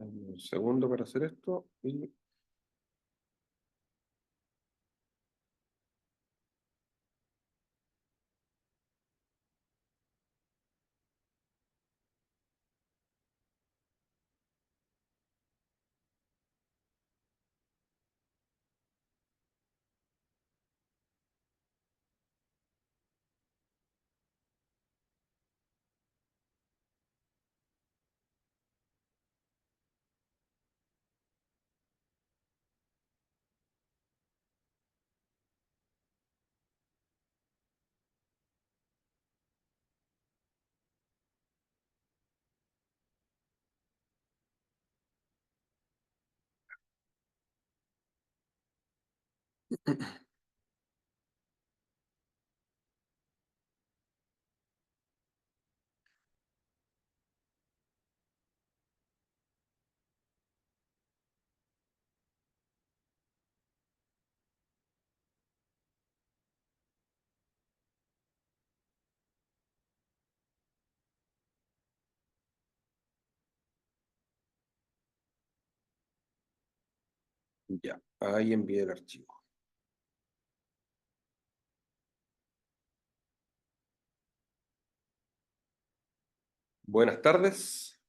Un segundo para hacer esto. Y... Ya, ahí envié el archivo. Buenas tardes.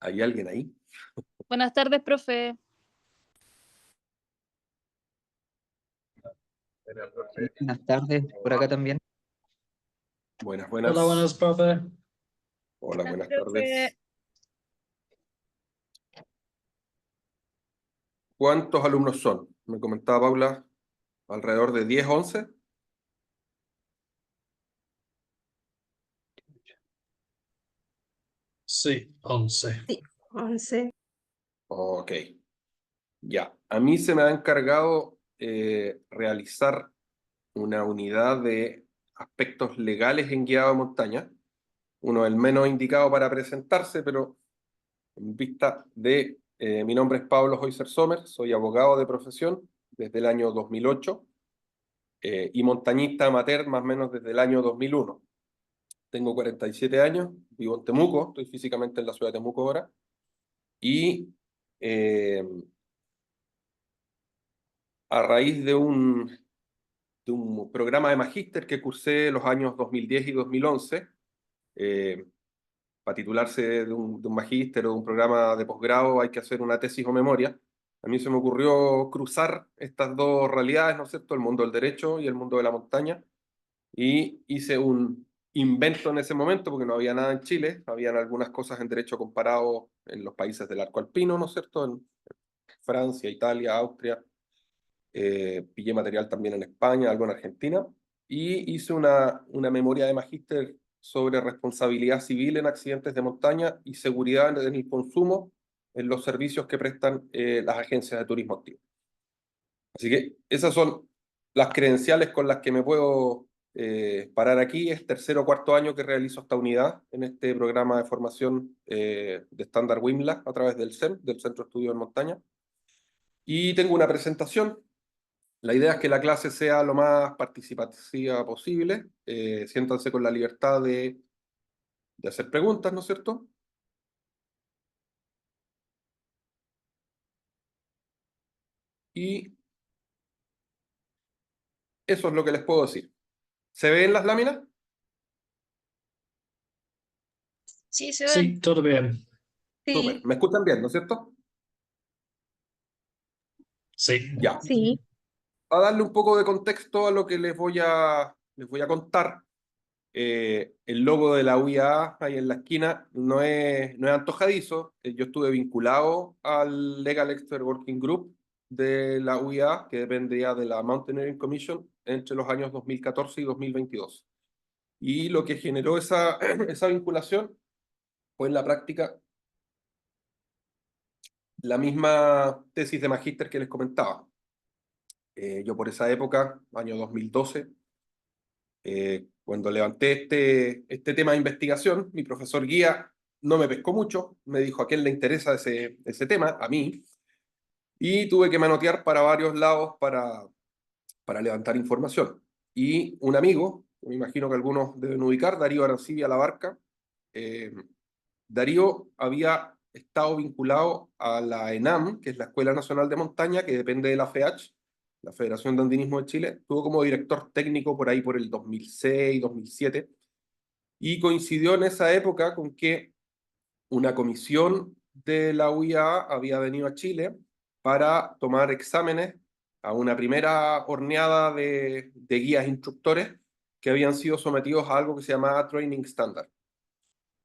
¿Hay alguien ahí? Buenas tardes, profe. Buenas tardes, por acá también. Buenas, buenas. Hola, buenas, profe. Hola, buenas profe. tardes. ¿Cuántos alumnos son? Me comentaba Paula, alrededor de 10, 11. Sí, 11. Sí, 11. Ok. Ya, a mí se me ha encargado realizar una unidad de aspectos legales en guiado de montaña. Uno el menos indicado para presentarse, pero en vista de... mi nombre es Pablo Hoyser Sommer, soy abogado de profesión desde el año 2008 y montañista amateur más o menos desde el año 2001. Tengo 47 años, vivo en Temuco, estoy físicamente en la ciudad de Temuco ahora, y a raíz de un programa de magíster que cursé los años 2010 y 2011, para titularse de un magíster o de un programa de posgrado hay que hacer una tesis o memoria. A mí se me ocurrió cruzar estas dos realidades, ¿no es cierto?, el mundo del derecho y el mundo de la montaña, y hice un invento en ese momento, porque no había nada en Chile, habían algunas cosas en derecho comparado en los países del arco alpino, ¿no es cierto?, en Francia, Italia, Austria, pillé material también en España, algo en Argentina, y hice una memoria de magíster sobre responsabilidad civil en accidentes de montaña y seguridad en el consumo en los servicios que prestan las agencias de turismo activo. Así que esas son las credenciales con las que me puedo parar aquí. Es tercero o cuarto año que realizo esta unidad en este programa de formación de estándar WIMLA a través del CEM, del Centro de Estudios en Montaña. Y tengo una presentación. La idea es que la clase sea lo más participativa posible. Siéntanse con la libertad de hacer preguntas, ¿no es cierto? Y eso es lo que les puedo decir. ¿Se ven las láminas? Sí, se ve. Sí, todo bien. Súper. Sí, ¿Me escuchan bien, no es cierto? Sí. Ya. sí. A darle un poco de contexto a lo que les voy a contar. El logo de la UIA ahí en la esquina no es antojadizo. Yo estuve vinculado al Legal Expert Working Group de la UIA, que dependía de la Mountaineering Commission, entre los años 2014 y 2022. Y lo que generó esa, esa vinculación fue en la práctica la misma tesis de magíster que les comentaba. Yo por esa época, año 2012, cuando levanté este tema de investigación, mi profesor guía no me pescó mucho, me dijo a quién le interesa ese tema, a mí, y tuve que manotear para varios lados para levantar información. Y un amigo, me imagino que algunos deben ubicar, Darío Arancibia Labarca, Darío había estado vinculado a la ENAM, que es la Escuela Nacional de Montaña, que depende de la FEACH, la Federación de Andinismo de Chile. Estuvo como director técnico por ahí por el 2006, 2007, y coincidió en esa época con que una comisión de la UIA había venido a Chile para tomar exámenes a una primera horneada de guías instructores que habían sido sometidos a algo que se llamaba Training Standard.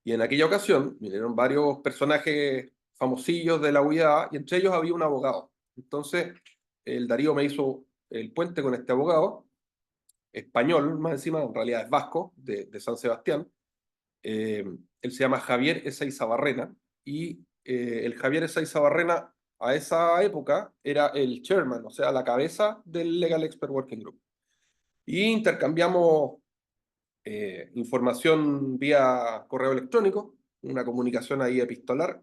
Y en aquella ocasión vinieron varios personajes famosillos de la UIA y entre ellos había un abogado. Entonces, el Darío me hizo el puente con este abogado, español más encima, en realidad es vasco, de San Sebastián. Él se llama Javier Ezeizabarrena y el Javier Ezeizabarrena a esa época era el chairman, o sea, la cabeza del Legal Expert Working Group. Y intercambiamos información vía correo electrónico, una comunicación ahí epistolar,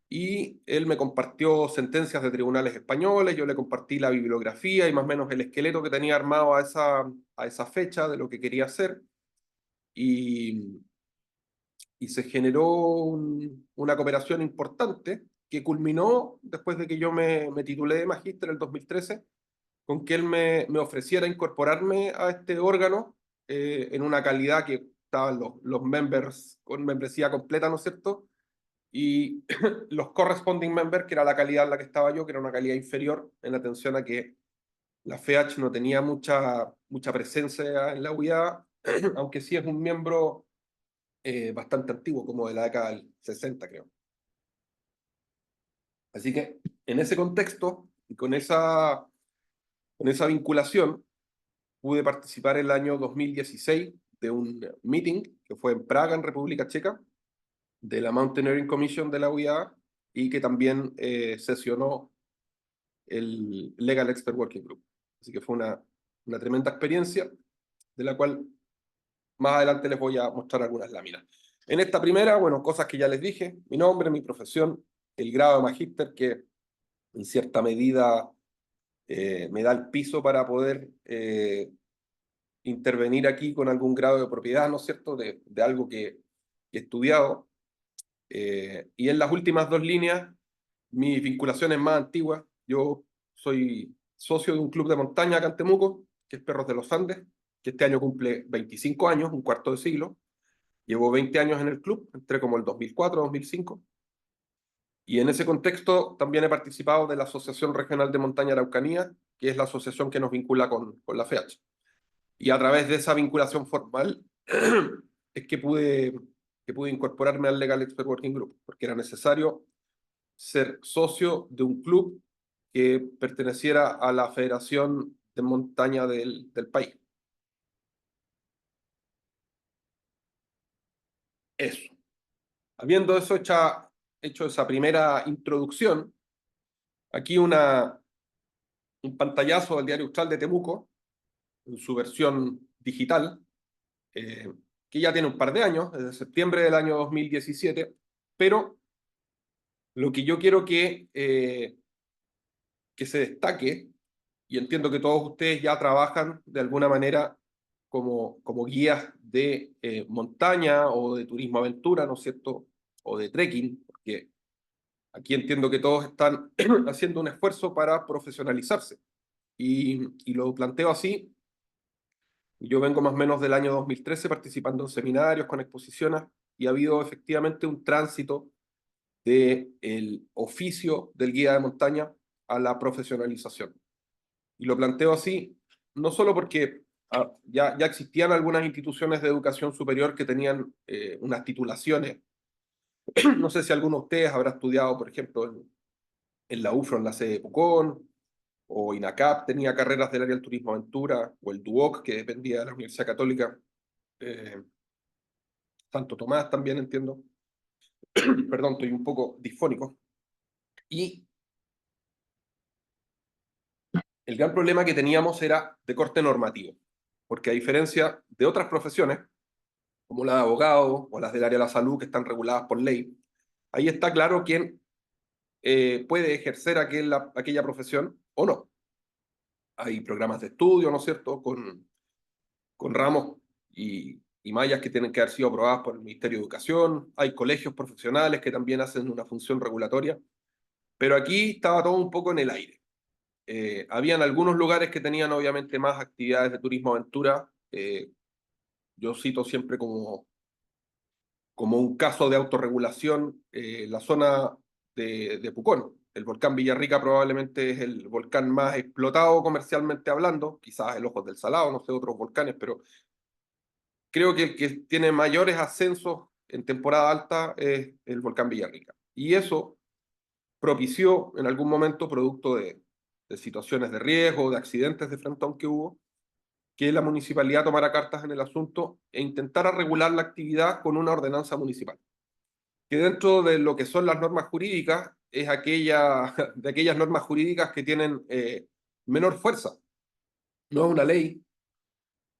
y él me compartió sentencias de tribunales españoles, yo le compartí la bibliografía y más o menos el esqueleto que tenía armado a esa fecha de lo que quería hacer, y se generó una cooperación importante que culminó después de que yo me titulé de magíster en el 2013, con que él me ofreciera incorporarme a este órgano en una calidad que estaban los members con membresía completa, ¿no es cierto? Y los corresponding members, que era la calidad en la que estaba yo, que era una calidad inferior, en atención a que la FEACH no tenía mucha presencia en la UIA, aunque sí es un miembro bastante antiguo, como de la década del 60, creo. Así que en ese contexto y con esa vinculación, pude participar el año 2016 de un meeting que fue en Praga, en República Checa, de la Mountaineering Commission de la UIA, y que también sesionó el Legal Expert Working Group. Así que fue una tremenda experiencia, de la cual más adelante les voy a mostrar algunas láminas. En esta primera, bueno, cosas que ya les dije: mi nombre, mi profesión, el grado de magíster, que en cierta medida me da el piso para poder intervenir aquí con algún grado de propiedad, ¿no es cierto?, de algo que he estudiado. Y en las últimas dos líneas, mis vinculaciones más antiguas: yo soy socio de un club de montaña acá en Temuco, que es Perros de los Andes, que este año cumple 25 años, un cuarto de siglo. Llevo 20 años en el club, entré como el 2004, 2005. Y en ese contexto también he participado de la Asociación Regional de Montaña Araucanía, que es la asociación que nos vincula con la FEACH. Y a través de esa vinculación formal es que pude incorporarme al Legal Expert Working Group, porque era necesario ser socio de un club que perteneciera a la Federación de Montaña del país. Eso. Habiendo hecho esa primera introducción, aquí un pantallazo del Diario Austral de Temuco, en su versión digital, que ya tiene un par de años, desde septiembre del año 2017, pero lo que yo quiero que se destaque, y entiendo que todos ustedes ya trabajan de alguna manera como guías de montaña o de turismo aventura, ¿no es cierto?, o de trekking, porque aquí entiendo que todos están haciendo un esfuerzo para profesionalizarse. Y lo planteo así: yo vengo más o menos del año 2013 participando en seminarios, con exposiciones, y ha habido efectivamente un tránsito del oficio del guía de montaña a la profesionalización. Y lo planteo así, no solo porque ya existían algunas instituciones de educación superior que tenían unas titulaciones. No sé si alguno de ustedes habrá estudiado, por ejemplo, en la UFRO, en la sede de Pucón, o INACAP tenía carreras del área del turismo aventura, o el DUOC, que dependía de la Universidad Católica, Santo Tomás también, entiendo. Perdón, estoy un poco disfónico. Y el gran problema que teníamos era de corte normativo, porque a diferencia de otras profesiones, como la de abogado o las del área de la salud, que están reguladas por ley, ahí está claro quién puede ejercer aquella profesión o no. Hay programas de estudio, ¿no es cierto?, con ramos y y mallas que tienen que haber sido aprobadas por el Ministerio de Educación, hay colegios profesionales que también hacen una función regulatoria, pero aquí estaba todo un poco en el aire. Habían algunos lugares que tenían obviamente más actividades de turismo aventura. Yo cito siempre como un caso de autorregulación la zona de Pucón. El volcán Villarrica probablemente es el volcán más explotado comercialmente hablando, quizás el Ojos del Salado, no sé, otros volcanes, pero creo que el que tiene mayores ascensos en temporada alta es el volcán Villarrica. Y eso propició en algún momento, producto de situaciones de riesgo, de accidentes de frontón que hubo, que la municipalidad tomara cartas en el asunto e intentara regular la actividad con una ordenanza municipal, que dentro de lo que son las normas jurídicas es de aquellas normas jurídicas que tienen menor fuerza. No es una ley,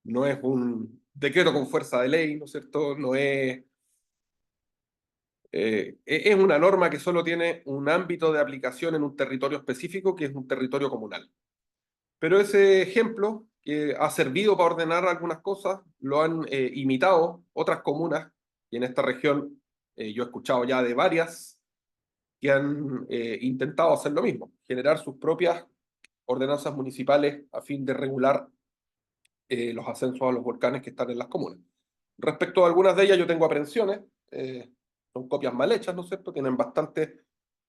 no es un decreto con fuerza de ley, ¿no es cierto? No es... es una norma que solo tiene un ámbito de aplicación en un territorio específico, que es un territorio comunal. Pero ese ejemplo, que ha servido para ordenar algunas cosas, lo han imitado otras comunas, y en esta región yo he escuchado ya de varias que han intentado hacer lo mismo, generar sus propias ordenanzas municipales a fin de regular los ascensos a los volcanes que están en las comunas. Respecto a algunas de ellas yo tengo aprensiones, son copias mal hechas, ¿no es cierto? Tienen bastantes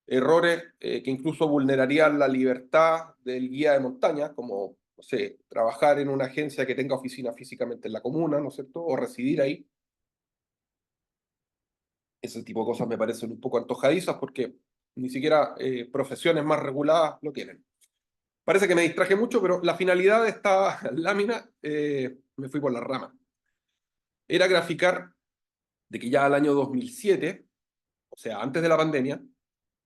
errores que incluso vulnerarían la libertad del guía de montaña, como, no sé, trabajar en una agencia que tenga oficina físicamente en la comuna, ¿no es cierto? O residir ahí. Ese tipo de cosas me parecen un poco antojadizas porque ni siquiera profesiones más reguladas lo tienen. Parece que me distraje mucho, pero la finalidad de esta lámina, me fui por la rama, era graficar de que ya al año 2007, o sea, antes de la pandemia,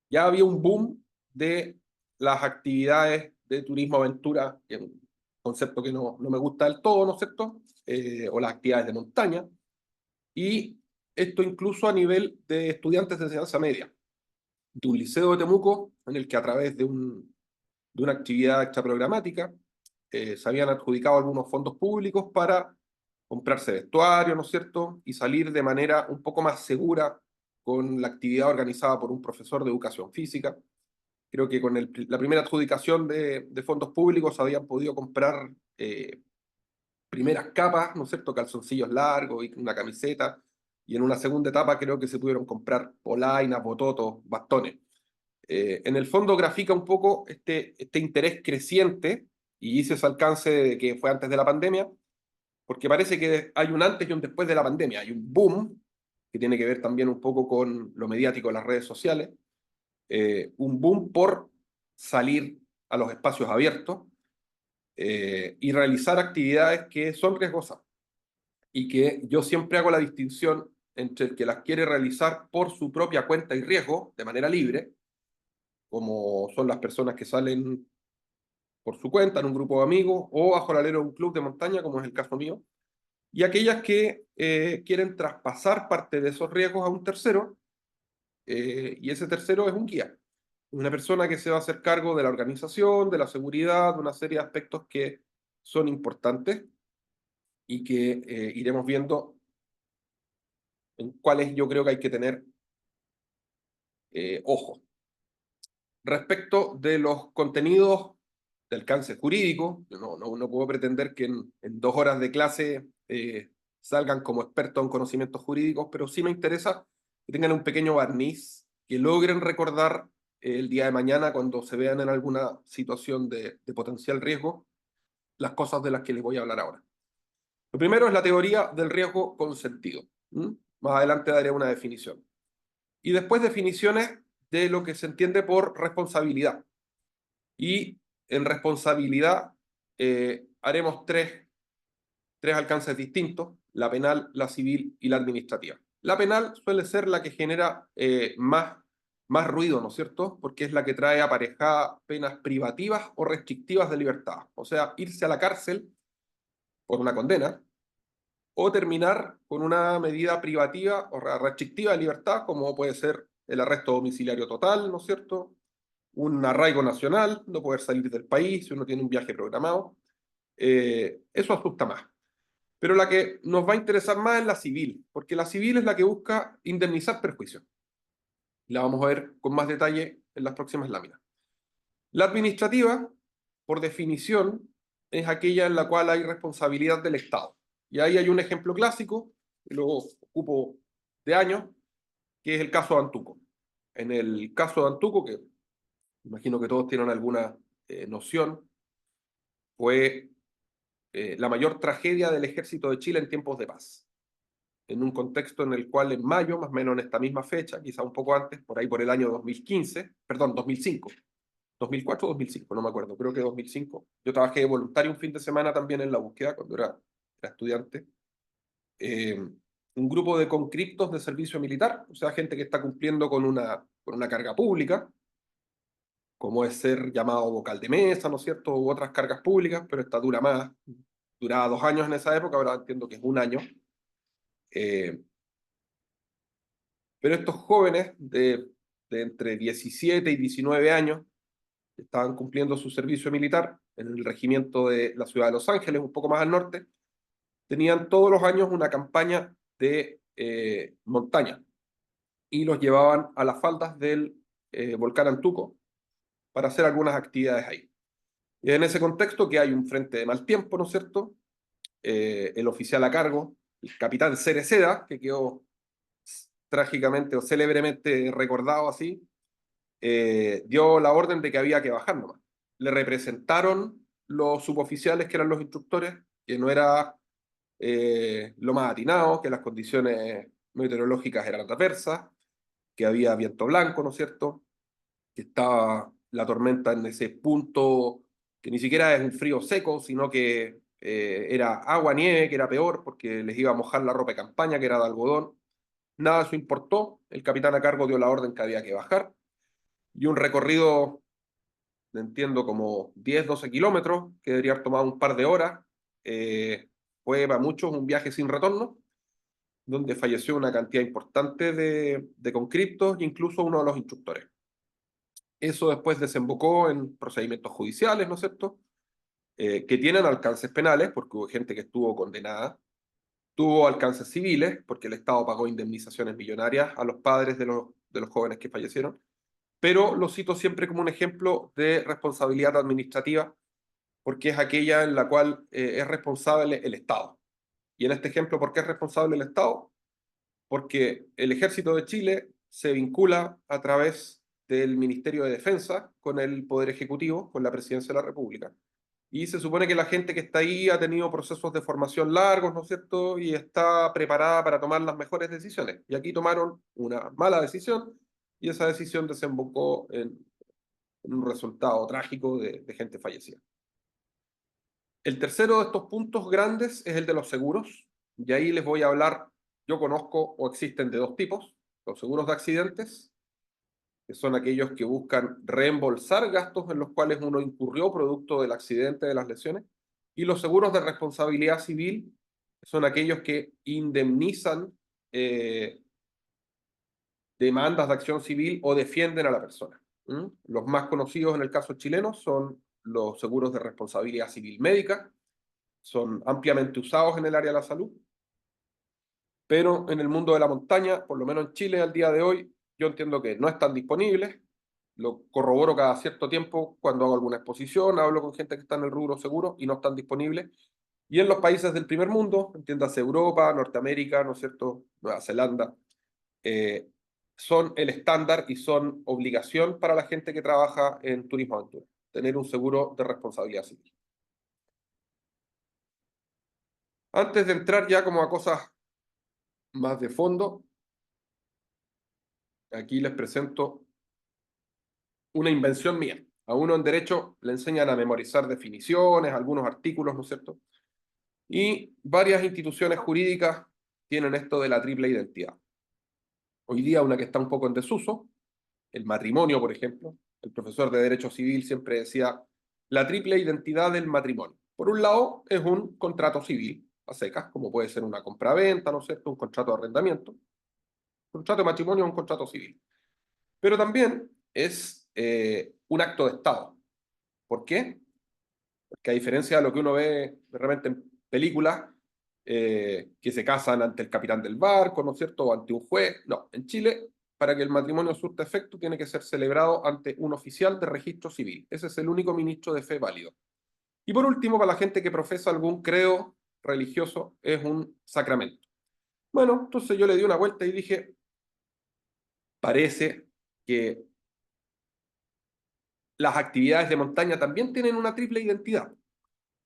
ya había un boom de las actividades de turismo aventura, que es un concepto que no me gusta del todo, ¿no es cierto? O las actividades de montaña, y esto incluso a nivel de estudiantes de enseñanza media, de un liceo de Temuco, en el que a través de una actividad extraprogramática se habían adjudicado algunos fondos públicos para comprarse vestuario, ¿no es cierto? Y salir de manera un poco más segura con la actividad organizada por un profesor de educación física. Creo que con la primera adjudicación de fondos públicos habían podido comprar primeras capas, ¿no es cierto? Calzoncillos largos y una camiseta. Y en una segunda etapa creo que se pudieron comprar polainas, bototos, bastones. En el fondo grafica un poco este interés creciente, y hice ese alcance de que fue antes de la pandemia, porque parece que hay un antes y un después de la pandemia. Hay un boom, que tiene que ver también un poco con lo mediático de las redes sociales, un boom por salir a los espacios abiertos y realizar actividades que son riesgosas, y que yo siempre hago la distinción entre el que las quiere realizar por su propia cuenta y riesgo, de manera libre, como son las personas que salen por su cuenta en un grupo de amigos o bajo el alero de un club de montaña, como es el caso mío, y aquellas que quieren traspasar parte de esos riesgos a un tercero, y ese tercero es un guía, una persona que se va a hacer cargo de la organización, de la seguridad, de una serie de aspectos que son importantes y que iremos viendo en cuáles yo creo que hay que tener ojo. Respecto de los contenidos de alcance jurídico, no puedo pretender que en 2 horas de clase salgan como expertos en conocimientos jurídicos, pero sí me interesa que tengan un pequeño barniz, que logren recordar el día de mañana cuando se vean en alguna situación de potencial riesgo, las cosas de las que les voy a hablar ahora. Lo primero es la teoría del riesgo consentido. Más adelante daré una definición. Y después definiciones de lo que se entiende por responsabilidad. Y en responsabilidad haremos tres alcances distintos: la penal, la civil y la administrativa. La penal suele ser la que genera más ruido, ¿no es cierto? Porque es la que trae aparejada penas privativas o restrictivas de libertad. O sea, irse a la cárcel por una condena, o terminar con una medida privativa o restrictiva de libertad, como puede ser el arresto domiciliario total, ¿no es cierto? Un arraigo nacional, no poder salir del país si uno tiene un viaje programado. Eso asusta más. Pero la que nos va a interesar más es la civil, porque la civil es la que busca indemnizar perjuicios. La vamos a ver con más detalle en las próximas láminas. La administrativa, por definición, es aquella en la cual hay responsabilidad del Estado. Y ahí hay un ejemplo clásico, que lo ocupo de años, que es el caso de Antuco. En el caso de Antuco, que imagino que todos tienen alguna noción, fue la mayor tragedia del ejército de Chile en tiempos de paz. En un contexto en el cual en mayo, más o menos en esta misma fecha, quizá un poco antes, por ahí por el año 2015, perdón, 2005, 2004 o 2005, no me acuerdo, creo que 2005. Yo trabajé de voluntario un fin de semana también en la búsqueda, cuando era estudiante. Un grupo de conscriptos de servicio militar, o sea, gente que está cumpliendo con una carga pública, como es ser llamado vocal de mesa, ¿no es cierto?, u otras cargas públicas, pero esta dura más. Duraba 2 años en esa época, ahora entiendo que es 1 año. Pero estos jóvenes de entre 17 y 19 años estaban cumpliendo su servicio militar en el regimiento de la ciudad de Los Ángeles, un poco más al norte, tenían todos los años una campaña de montaña y los llevaban a las faldas del volcán Antuco para hacer algunas actividades ahí. Y en ese contexto que hay un frente de mal tiempo, ¿no es cierto? El oficial a cargo, el capitán Cereceda, que quedó trágicamente o célebremente recordado así, dio la orden de que había que bajar nomás. Le representaron los suboficiales, que eran los instructores, que no era lo más atinado, que las condiciones meteorológicas eran adversas, que había viento blanco, ¿no es cierto? Que estaba la tormenta en ese punto que ni siquiera es un frío seco, sino que era agua, nieve, que era peor, porque les iba a mojar la ropa de campaña, que era de algodón. Nada de eso importó, el capitán a cargo dio la orden que había que bajar, y un recorrido, entiendo, como 10, 12 kilómetros, que debería haber tomado un par de horas, fue para muchos un viaje sin retorno, donde falleció una cantidad importante de conscriptos, incluso uno de los instructores. Eso después desembocó en procedimientos judiciales, ¿no es cierto?, que tienen alcances penales, porque hubo gente que estuvo condenada, tuvo alcances civiles, porque el Estado pagó indemnizaciones millonarias a los padres de los jóvenes que fallecieron, pero lo cito siempre como un ejemplo de responsabilidad administrativa, porque es aquella en la cual es responsable el Estado. Y en este ejemplo, ¿por qué es responsable el Estado? Porque el Ejército de Chile se vincula a través del Ministerio de Defensa con el Poder Ejecutivo, con la Presidencia de la República. Y se supone que la gente que está ahí ha tenido procesos de formación largos, ¿no es cierto?, y está preparada para tomar las mejores decisiones. Y aquí tomaron una mala decisión, y esa decisión desembocó en un resultado trágico de gente fallecida. El tercero de estos puntos grandes es el de los seguros, y ahí les voy a hablar. Yo conozco o existen de 2 tipos: los seguros de accidentes, que son aquellos que buscan reembolsar gastos en los cuales uno incurrió producto del accidente, de las lesiones, y los seguros de responsabilidad civil, que son aquellos que indemnizan demandas de acción civil o defienden a la persona. Los más conocidos en el caso chileno son los seguros de responsabilidad civil médica, son ampliamente usados en el área de la salud, pero en el mundo de la montaña, por lo menos en Chile al día de hoy, yo entiendo que no están disponibles. Lo corroboro cada cierto tiempo cuando hago alguna exposición, hablo con gente que está en el rubro seguro y no están disponibles. Y en los países del primer mundo, entiéndase Europa, Norteamérica, ¿no es cierto?, Nueva Zelanda, son el estándar y son obligación para la gente que trabaja en turismo aventura, tener un seguro de responsabilidad civil. Antes de entrar ya como a cosas más de fondo, aquí les presento una invención mía. A uno en derecho le enseñan a memorizar definiciones, algunos artículos, ¿no es cierto? Y varias instituciones jurídicas tienen esto de la triple identidad. Hoy día una que está un poco en desuso, el matrimonio, por ejemplo. El profesor de Derecho Civil siempre decía la triple identidad del matrimonio. Por un lado, es un contrato civil, a secas, como puede ser una compraventa, ¿no es cierto?, un contrato de arrendamiento. Un contrato de matrimonio es un contrato civil. Pero también es un acto de Estado. ¿Por qué? Porque a diferencia de lo que uno ve de repente en películas, que se casan ante el capitán del barco, ¿no es cierto?, o ante un juez. No, en Chile, para que el matrimonio surta efecto, tiene que ser celebrado ante un oficial de registro civil. Ese es el único ministro de fe válido. Y por último, para la gente que profesa algún credo religioso, es un sacramento. Bueno, entonces yo le di una vuelta y dije, parece que las actividades de montaña también tienen una triple identidad.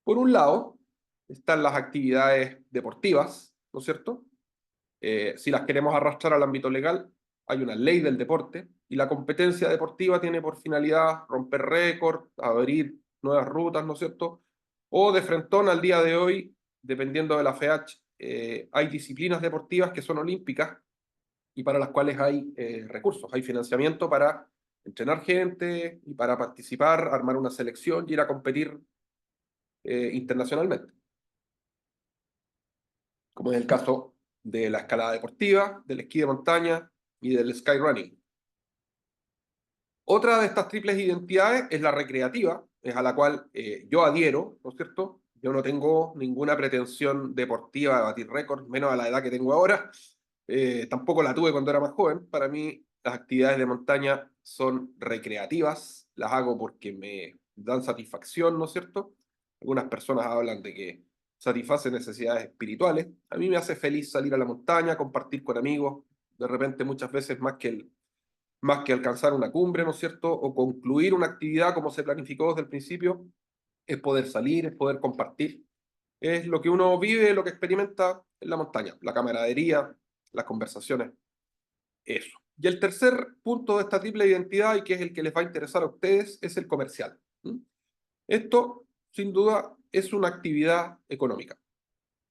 Por un lado, están las actividades deportivas, ¿no es cierto? Si las queremos arrastrar al ámbito legal, hay una ley del deporte y la competencia deportiva tiene por finalidad romper récords, abrir nuevas rutas, ¿no es cierto? O de frentón al día de hoy, dependiendo de la FEH, hay disciplinas deportivas que son olímpicas y para las cuales hay recursos, hay financiamiento para entrenar gente y para participar, armar una selección y ir a competir internacionalmente. Como es el caso de la escalada deportiva, del esquí de montaña y del skyrunning. Otra de estas triples identidades es la recreativa, es a la cual yo adhiero, ¿no es cierto? Yo no tengo ninguna pretensión deportiva de batir récords, menos a la edad que tengo ahora. Tampoco la tuve cuando era más joven. Para mí, las actividades de montaña son recreativas, las hago porque me dan satisfacción, ¿no es cierto? Algunas personas hablan de que satisface necesidades espirituales. A mí me hace feliz salir a la montaña, compartir con amigos, de repente muchas veces más que alcanzar una cumbre, ¿no es cierto? O concluir una actividad como se planificó desde el principio, es poder salir, es poder compartir. Es lo que uno vive, lo que experimenta en la montaña, la camaradería, las conversaciones, eso. Y el tercer punto de esta triple identidad, y que es el que les va a interesar a ustedes, es el comercial. Esto, sin duda, es una actividad económica.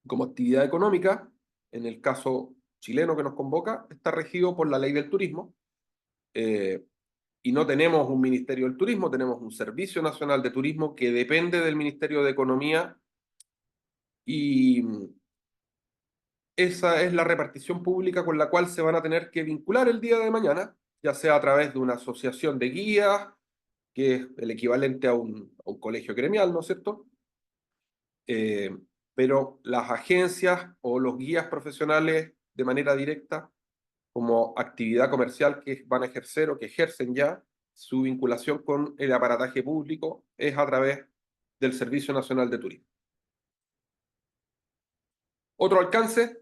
Como actividad económica, en el caso chileno que nos convoca, está regido por la ley del turismo, y no tenemos un Ministerio del Turismo, tenemos un Servicio Nacional de Turismo que depende del Ministerio de Economía, y esa es la repartición pública con la cual se van a tener que vincular el día de mañana, ya sea a través de una asociación de guías, que es el equivalente a un colegio gremial, ¿no es cierto? Pero las agencias o los guías profesionales de manera directa, como actividad comercial que van a ejercer o que ejercen ya, su vinculación con el aparataje público es a través del Servicio Nacional de Turismo. Otro alcance,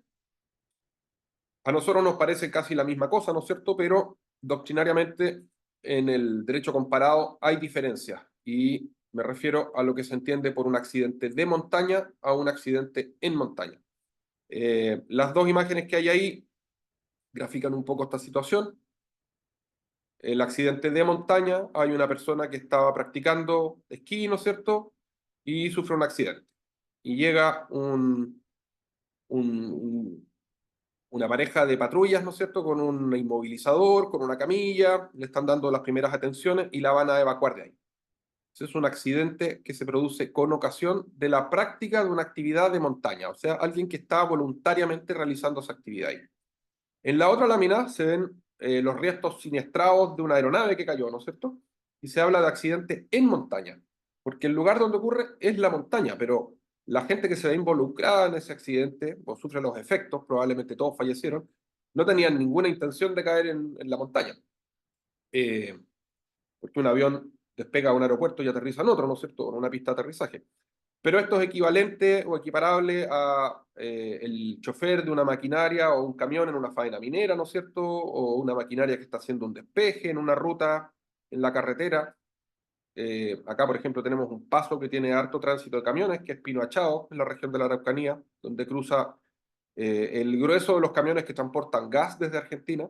a nosotros nos parece casi la misma cosa, ¿no es cierto? Pero doctrinariamente en el derecho comparado hay diferencias y me refiero a lo que se entiende por un accidente de montaña a un accidente en montaña. Las dos imágenes que hay ahí grafican un poco esta situación. El accidente de montaña, hay una persona que estaba practicando esquí, ¿no es cierto? Y sufre un accidente. Y llega una pareja de patrullas, ¿no es cierto? Con un inmovilizador, con una camilla, le están dando las primeras atenciones y la van a evacuar de ahí. Ese es un accidente que se produce con ocasión de la práctica de una actividad de montaña, o sea, alguien que está voluntariamente realizando esa actividad ahí. En la otra lámina se ven los restos siniestrados de una aeronave que cayó, ¿no es cierto? Y se habla de accidente en montaña, porque el lugar donde ocurre es la montaña, pero la gente que se ve involucrada en ese accidente o sufre los efectos, probablemente todos fallecieron, no tenían ninguna intención de caer en la montaña. Porque un avión despega a un aeropuerto y aterriza en otro, ¿no es cierto? En una pista de aterrizaje. Pero esto es equivalente o equiparable a el chofer de una maquinaria o un camión en una faena minera, ¿no es cierto? O una maquinaria que está haciendo un despeje en una ruta en la carretera. Acá, por ejemplo, tenemos un paso que tiene harto tránsito de camiones, que es Pino Achao, en la región de la Araucanía, donde cruza el grueso de los camiones que transportan gas desde Argentina.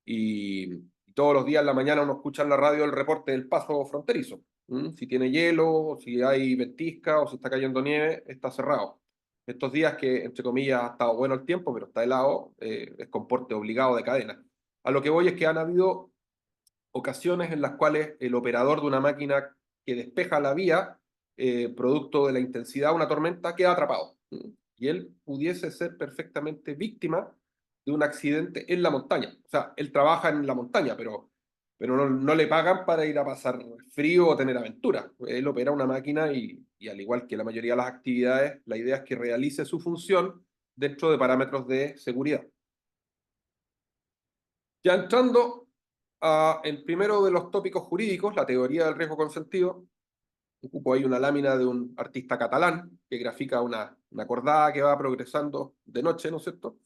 Y todos los días en la mañana uno escucha en la radio el reporte del paso fronterizo. Si tiene hielo, o si hay ventisca, o si está cayendo nieve, está cerrado. Estos días que, entre comillas, ha estado bueno el tiempo, pero está helado, es con porte obligado de cadena. A lo que voy es que han habido ocasiones en las cuales el operador de una máquina que despeja la vía, producto de la intensidad de una tormenta, queda atrapado. Y él pudiese ser perfectamente víctima de un accidente en la montaña. O sea, él trabaja en la montaña, pero pero no le pagan para ir a pasar frío o tener aventura. Él opera una máquina y al igual que la mayoría de las actividades, la idea es que realice su función dentro de parámetros de seguridad. Ya entrando en primero de los tópicos jurídicos, la teoría del riesgo consentido, ocupo ahí una lámina de un artista catalán que grafica una cordada que va progresando de noche, ¿no es cierto?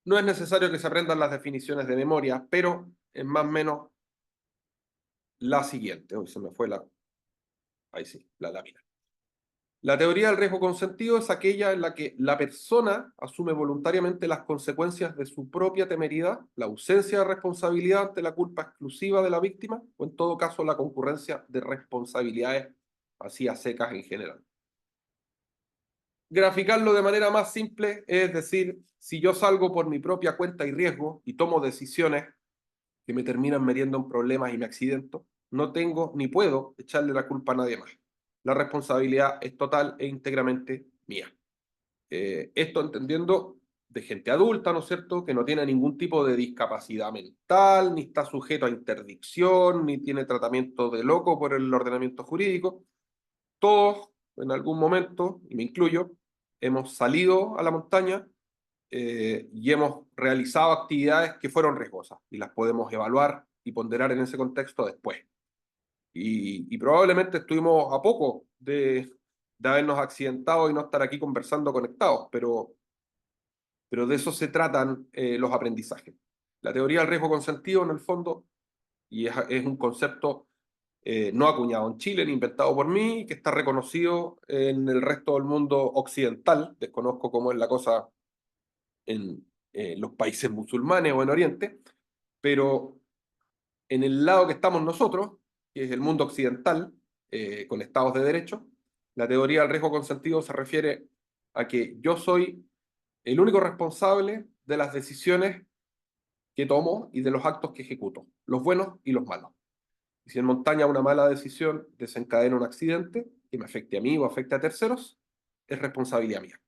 No es necesario que se aprendan las definiciones de memoria, pero es más o menos la siguiente. Hoy se me fue ahí sí, la lámina. La teoría del riesgo consentido es aquella en la que la persona asume voluntariamente las consecuencias de su propia temeridad, la ausencia de responsabilidad ante la culpa exclusiva de la víctima, o en todo caso la concurrencia de responsabilidades así a secas en general. Graficarlo de manera más simple es decir, si yo salgo por mi propia cuenta y riesgo y tomo decisiones que me terminan metiendo en problemas y me accidento, no tengo ni puedo echarle la culpa a nadie más. La responsabilidad es total e íntegramente mía. Esto entendiendo de gente adulta, ¿no es cierto?, que no tiene ningún tipo de discapacidad mental, ni está sujeto a interdicción, ni tiene tratamiento de loco por el ordenamiento jurídico. Todos, en algún momento, y me incluyo, hemos salido a la montaña y hemos realizado actividades que fueron riesgosas y las podemos evaluar y ponderar en ese contexto después. Y probablemente estuvimos a poco de habernos accidentado y no estar aquí conversando conectados, pero de eso se tratan los aprendizajes. La teoría del riesgo consentido, en el fondo, y es un concepto no acuñado en Chile ni inventado por mí, que está reconocido en el resto del mundo occidental. Desconozco cómo es la cosa en los países musulmanes o en Oriente, pero en el lado que estamos nosotros, que es el mundo occidental, con estados de derecho, la teoría del riesgo consentido se refiere a que yo soy el único responsable de las decisiones que tomo y de los actos que ejecuto, los buenos y los malos. Y si en montaña una mala decisión desencadena un accidente que me afecte a mí o afecte a terceros, es responsabilidad mía.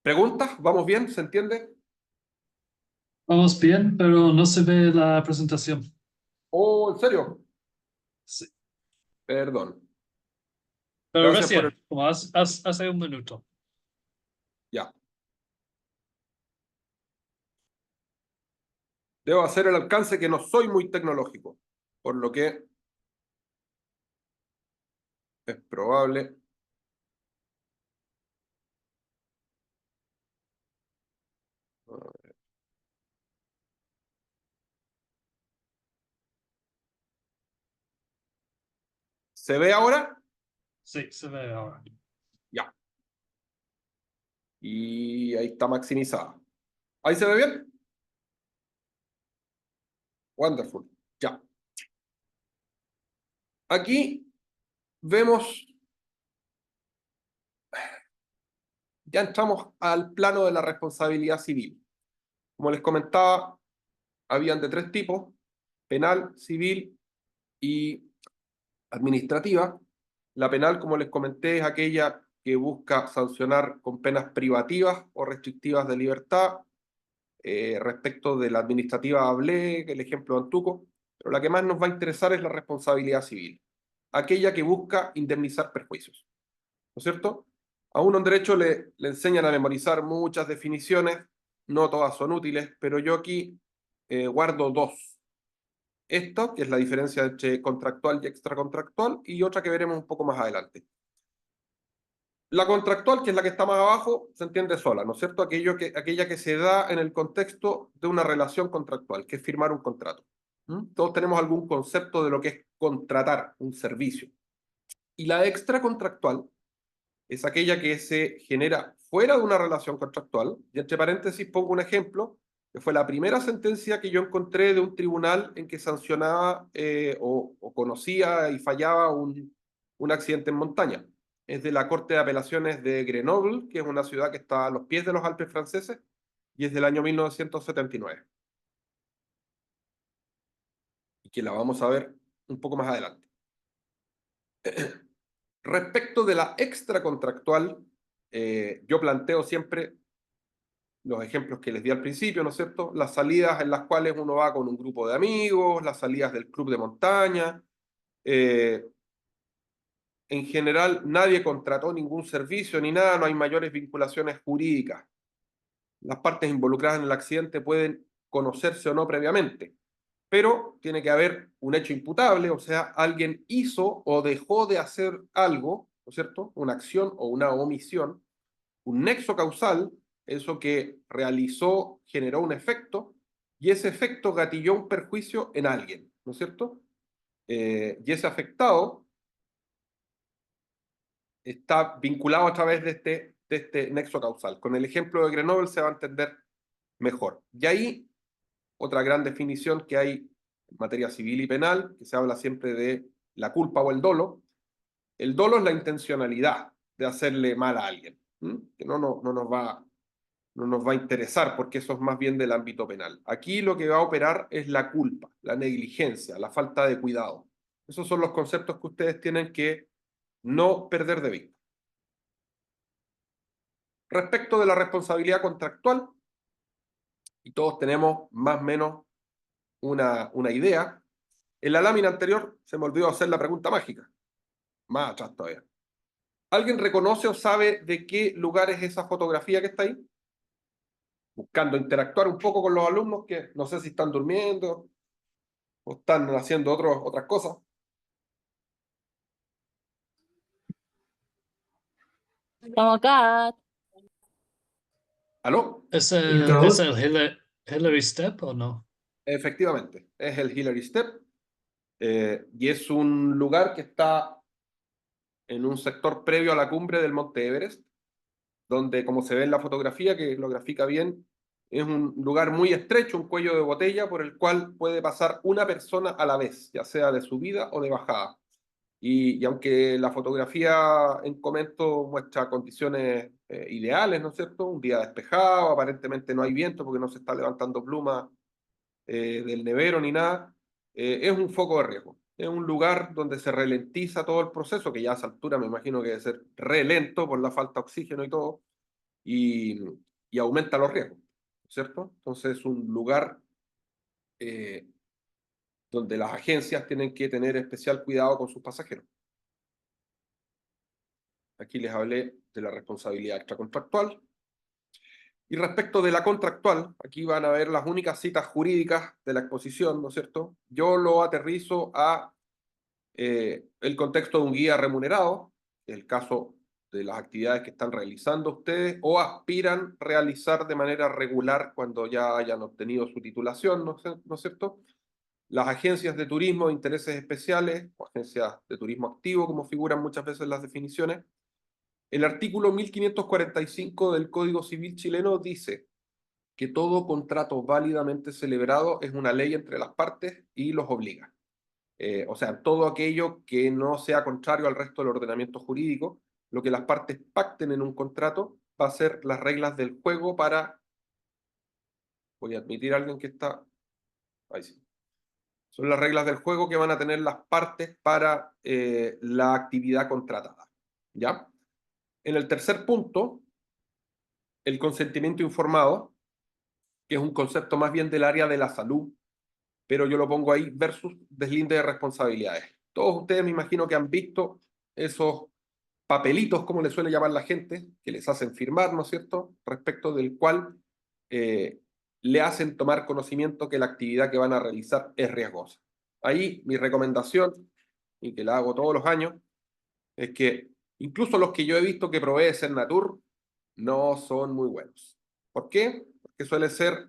¿Preguntas? ¿Vamos bien? ¿Se entiende? Vamos bien, pero no se ve la presentación. Oh, ¿en serio? Sí. Perdón. Pero Gracias por el... recién, como hace un minuto. Ya. Debo hacer el alcance que no soy muy tecnológico, por lo que es probable. ¿Se ve ahora? Sí, se ve ahora. Ya. Y ahí está maximizada. ¿Ahí se ve bien? Wonderful. Ya. Aquí vemos, ya entramos al plano de la responsabilidad civil. Como les comentaba, habían de tres tipos: penal, civil y administrativa. La penal, como les comenté, es aquella que busca sancionar con penas privativas o restrictivas de libertad. Respecto de la administrativa hablé, el ejemplo de Antuco, pero la que más nos va a interesar es la responsabilidad civil, aquella que busca indemnizar perjuicios, ¿no es cierto? A uno en derecho le enseñan a memorizar muchas definiciones, no todas son útiles, pero yo aquí guardo dos. Esta, que es la diferencia entre contractual y extracontractual, y otra que veremos un poco más adelante. La contractual, que es la que está más abajo, se entiende sola, ¿no es cierto? Aquella que se da en el contexto de una relación contractual, que es firmar un contrato. Todos tenemos algún concepto de lo que es contratar un servicio. Y la extracontractual es aquella que se genera fuera de una relación contractual. Y entre paréntesis pongo un ejemplo, que fue la primera sentencia que yo encontré de un tribunal en que sancionaba o conocía y fallaba un accidente en montaña. Es de la Corte de Apelaciones de Grenoble, que es una ciudad que está a los pies de los Alpes franceses, y es del año 1979. Y que la vamos a ver un poco más adelante. Respecto de la extracontractual, yo planteo siempre los ejemplos que les di al principio, ¿no es cierto? Las salidas en las cuales uno va con un grupo de amigos, las salidas del club de montaña. En general, nadie contrató ningún servicio ni nada, no hay mayores vinculaciones jurídicas. Las partes involucradas en el accidente pueden conocerse o no previamente, pero tiene que haber un hecho imputable, o sea, alguien hizo o dejó de hacer algo, ¿no es cierto? Una acción o una omisión, un nexo causal, eso que realizó, generó un efecto, y ese efecto gatilló un perjuicio en alguien, ¿no es cierto? Y ese afectado está vinculado a través de este nexo causal. Con el ejemplo de Grenoble se va a entender mejor. Y ahí, otra gran definición que hay en materia civil y penal, que se habla siempre de la culpa o el dolo. El dolo es la intencionalidad de hacerle mal a alguien, que no nos va a interesar porque eso es más bien del ámbito penal. Aquí lo que va a operar es la culpa, la negligencia, la falta de cuidado. Esos son los conceptos que ustedes tienen que no perder de vista. Respecto de la responsabilidad contractual, y todos tenemos más o menos una idea, en la lámina anterior se me olvidó hacer la pregunta mágica, más atrás todavía. ¿Alguien reconoce o sabe de qué lugar es esa fotografía que está ahí? Buscando interactuar un poco con los alumnos que no sé si están durmiendo o están haciendo otras cosas. Estamos acá. ¿Aló? ¿Es Raúl, el Hillary Step o no? Efectivamente, es el Hillary Step y es un lugar que está en un sector previo a la cumbre del Monte Everest, donde, como se ve en la fotografía, que lo grafica bien, es un lugar muy estrecho, un cuello de botella por el cual puede pasar una persona a la vez, ya sea de subida o de bajada. Y aunque la fotografía en comento muestra condiciones ideales, ¿no es cierto? Un día despejado, aparentemente no hay viento porque no se está levantando pluma del nevero ni nada, es un foco de riesgo. Es un lugar donde se ralentiza todo el proceso, que ya a esa altura me imagino que debe ser re lento por la falta de oxígeno y todo, y, y aumenta los riesgos, ¿cierto? Entonces es un lugar eh, donde las agencias tienen que tener especial cuidado con sus pasajeros. Aquí les hablé de la responsabilidad extracontractual. Y respecto de la contractual, aquí van a ver las únicas citas jurídicas de la exposición, ¿no es cierto? Yo lo aterrizo a el contexto de un guía remunerado, el caso de las actividades que están realizando ustedes o aspiran realizar de manera regular cuando ya hayan obtenido su titulación, ¿no es cierto? Las agencias de turismo de intereses especiales o agencias de turismo activo, como figuran muchas veces en las definiciones. El artículo 1545 del Código Civil chileno dice que todo contrato válidamente celebrado es una ley entre las partes y los obliga. O sea, todo aquello que no sea contrario al resto del ordenamiento jurídico, lo que las partes pacten en un contrato va a ser las reglas del juego para, voy a admitir a alguien que está, ahí sí, son las reglas del juego que van a tener las partes para la actividad contratada, ¿ya? En el tercer punto, el consentimiento informado, que es un concepto más bien del área de la salud, pero yo lo pongo ahí versus deslinde de responsabilidades. Todos ustedes me imagino que han visto esos papelitos, como le suele llamar la gente, que les hacen firmar, ¿no es cierto?, respecto del cual le hacen tomar conocimiento que la actividad que van a realizar es riesgosa. Ahí mi recomendación, y que la hago todos los años, es que incluso los que yo he visto que provee Cernatur no son muy buenos. ¿Por qué? Porque suele ser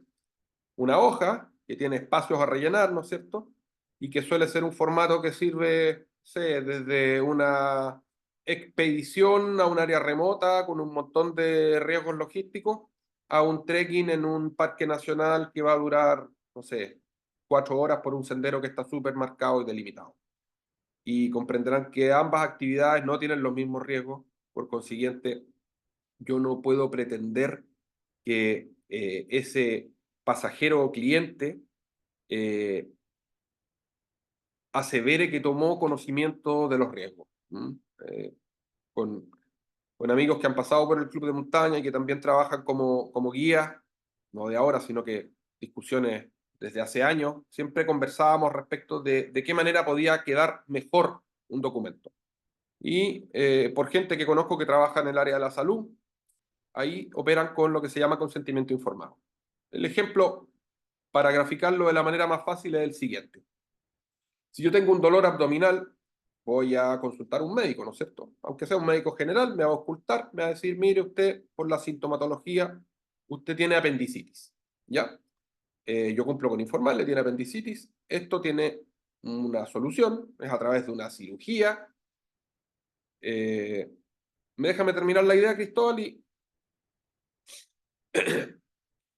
una hoja que tiene espacios a rellenar, ¿no es cierto? Y que suele ser un formato que sirve, sé, desde una expedición a un área remota con un montón de riesgos logísticos a un trekking en un parque nacional que va a durar, no sé, 4 horas por un sendero que está súper marcado y delimitado. Y comprenderán que ambas actividades no tienen los mismos riesgos, por consiguiente, yo no puedo pretender que ese pasajero o cliente eh, asevere que tomó conocimiento de los riesgos. Con con amigos que han pasado por el club de montaña y que también trabajan como guías, no de ahora, sino que discusiones desde hace años, siempre conversábamos respecto de qué manera podía quedar mejor un documento. Y por gente que conozco que trabaja en el área de la salud, ahí operan con lo que se llama consentimiento informado. El ejemplo, para graficarlo de la manera más fácil, es el siguiente. Si yo tengo un dolor abdominal, voy a consultar a un médico, ¿no es cierto? Aunque sea un médico general, me va a ocultar, me va a decir, mire usted, por la sintomatología, usted tiene apendicitis, ¿ya? Yo cumplo con informarle, tiene apendicitis, esto tiene una solución, es a través de una cirugía. Déjame terminar la idea, Cristóbal, y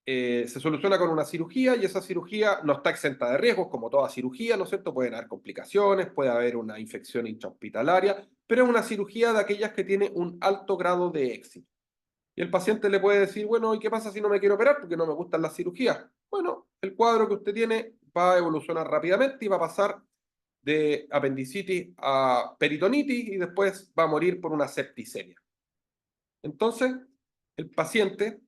se soluciona con una cirugía y esa cirugía no está exenta de riesgos, como toda cirugía, ¿no es cierto? Pueden haber complicaciones, puede haber una infección intrahospitalaria, pero es una cirugía de aquellas que tiene un alto grado de éxito. Y el paciente le puede decir, bueno, ¿y qué pasa si no me quiero operar porque no me gustan las cirugías? Bueno, el cuadro que usted tiene va a evolucionar rápidamente y va a pasar de apendicitis a peritonitis y después va a morir por una septicemia. Entonces, el paciente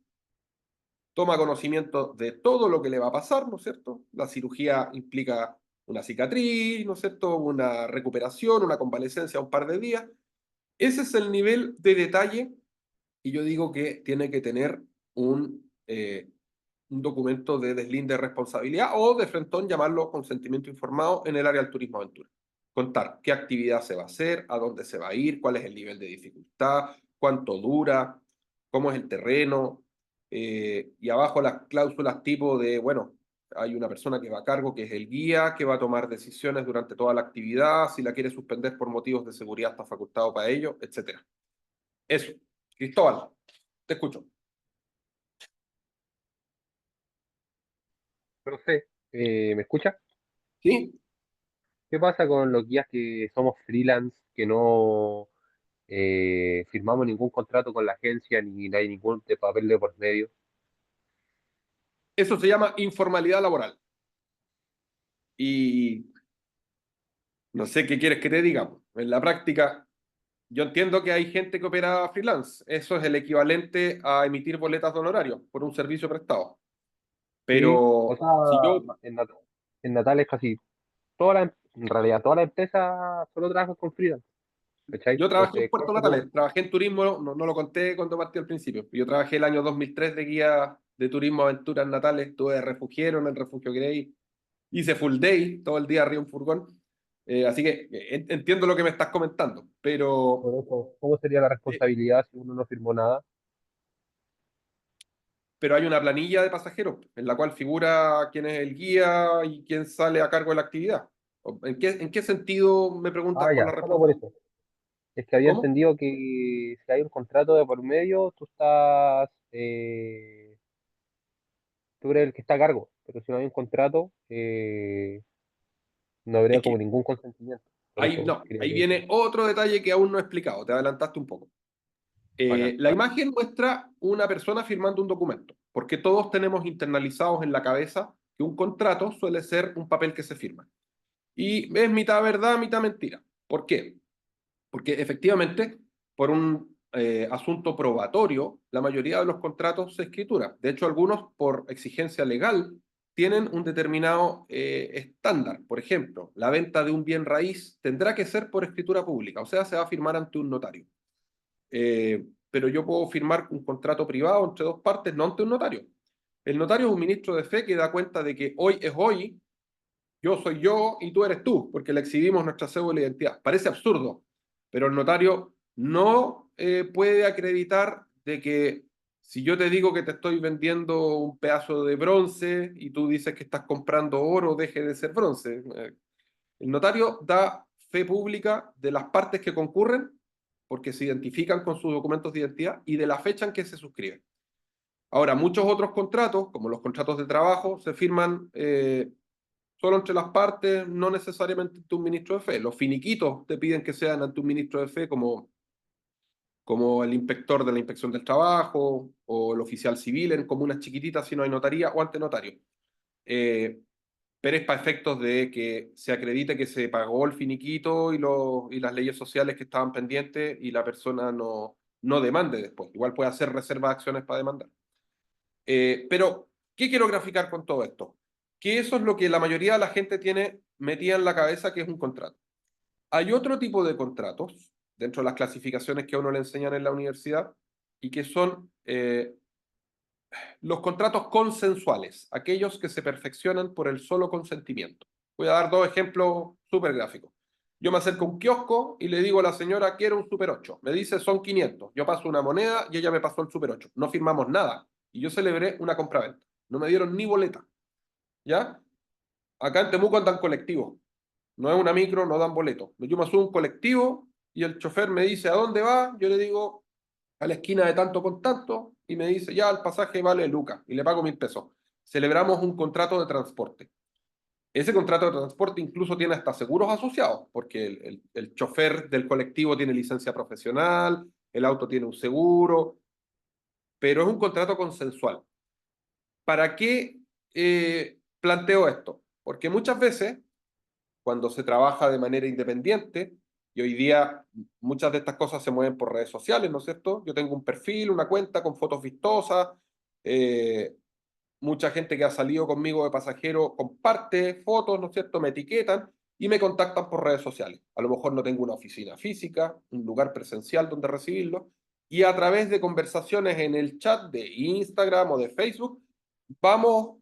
toma conocimiento de todo lo que le va a pasar, ¿no es cierto? La cirugía implica una cicatriz, ¿no es cierto? Una recuperación, una convalecencia un par de días. Ese es el nivel de detalle y yo digo que tiene que tener un documento de deslinde de responsabilidad o de frentón llamarlo consentimiento informado en el área del turismo aventura. Contar qué actividad se va a hacer, a dónde se va a ir, cuál es el nivel de dificultad, cuánto dura, cómo es el terreno, y abajo las cláusulas tipo de, bueno, hay una persona que va a cargo, que es el guía, que va a tomar decisiones durante toda la actividad, si la quiere suspender por motivos de seguridad está facultado para ello, etc. Eso. Cristóbal, te escucho. Profe, ¿me escucha? ¿Sí? ¿Qué pasa con los guías que somos freelance, que no firmamos ningún contrato con la agencia ni hay ningún papel de por medio? Eso se llama informalidad laboral. Y no sé qué quieres que te diga. En la práctica, yo entiendo que hay gente que opera freelance. Eso es el equivalente a emitir boletas de honorario por un servicio prestado. Sí, o Pero sea, si yo, en Natal es casi en realidad toda la empresa solo trabaja con freelance, ¿cachai? yo trabajé en Entonces, Puerto Natales, trabajé en turismo, no lo conté cuando partí al principio. Yo trabajé el año 2003 de guía de turismo aventuras Natales, estuve de refugiero en el refugio Grey, hice full day, todo el día arriba un furgón. Así que entiendo lo que me estás comentando, por eso, ¿cómo sería la eh, responsabilidad si uno no firmó nada? pero hay una planilla de pasajeros en la cual figura quién es el guía y quién sale a cargo de la actividad. En qué sentido me preguntas Ah, por la ya, solo por responsabilidad? eso. Es que había ¿Cómo? entendido que si hay un contrato de por medio, tú eres el que está a cargo, pero si no hay un contrato, no Es habría como que ningún consentimiento. Por ahí, eso no, quería ahí preguntar. viene otro detalle que aún no he explicado, te adelantaste un poco. Bacán. La imagen muestra una persona firmando un documento, porque todos tenemos internalizados en la cabeza que un contrato suele ser un papel que se firma. Y es mitad verdad, mitad mentira. ¿Por qué? Porque efectivamente, por un asunto probatorio, la mayoría de los contratos se escritura. De hecho, algunos, por exigencia legal, tienen un determinado estándar. Por ejemplo, la venta de un bien raíz tendrá que ser por escritura pública, o sea, se va a firmar ante un notario. Pero yo puedo firmar un contrato privado entre dos partes, no ante un notario. El notario es un ministro de fe que da cuenta de que hoy es hoy, yo soy yo y tú eres tú, porque le exhibimos nuestra cédula de identidad. Parece absurdo, pero el notario no puede acreditar de que si yo te digo que te estoy vendiendo un pedazo de bronce y tú dices que estás comprando oro, deje de ser bronce. El notario da fe pública de las partes que concurren, porque se identifican con sus documentos de identidad y de la fecha en que se suscriben. Ahora, muchos otros contratos, como los contratos de trabajo, se firman solo entre las partes, no necesariamente ante un ministro de fe. Los finiquitos te piden que sean ante un ministro de fe como el inspector de la inspección del trabajo o el oficial civil en comunas chiquititas si no hay notaría o ante notario. Pero es para efectos de que se acredite que se pagó el finiquito y las leyes sociales que estaban pendientes y la persona no demande después. Igual puede hacer reserva de acciones para demandar. Pero, ¿qué quiero graficar con todo esto? Que eso es lo que la mayoría de la gente tiene metida en la cabeza, que es un contrato. Hay otro tipo de contratos, dentro de las clasificaciones que a uno le enseñan en la universidad, y que son los contratos consensuales, aquellos que se perfeccionan por el solo consentimiento. Voy a dar dos ejemplos súper gráficos. Yo me acerco a un kiosco y le digo a la señora, quiero un Super 8. Me dice, son 500. Yo paso una moneda y ella me pasó el Super 8. No firmamos nada. Y yo celebré una compraventa. No me dieron ni boleta. ¿Ya? Acá en Temuco andan colectivos. No es una micro, no dan boleto. Yo me subo a un colectivo y el chofer me dice, ¿a dónde va? Yo le digo, a la esquina de tanto con tanto, y me dice, ya, el pasaje vale lucas, y le pago 1.000 pesos. Celebramos un contrato de transporte. Ese contrato de transporte incluso tiene hasta seguros asociados, porque el chofer del colectivo tiene licencia profesional, el auto tiene un seguro, pero es un contrato consensual. ¿Para qué planteo esto? Porque muchas veces, cuando se trabaja de manera independiente, y hoy día muchas de estas cosas se mueven por redes sociales, ¿no es cierto? Yo tengo un perfil, una cuenta con fotos vistosas, mucha gente que ha salido conmigo de pasajero comparte fotos, ¿no es cierto? Me etiquetan y me contactan por redes sociales. A lo mejor no tengo una oficina física, un lugar presencial donde recibirlo, y a través de conversaciones en el chat de Instagram o de Facebook, vamos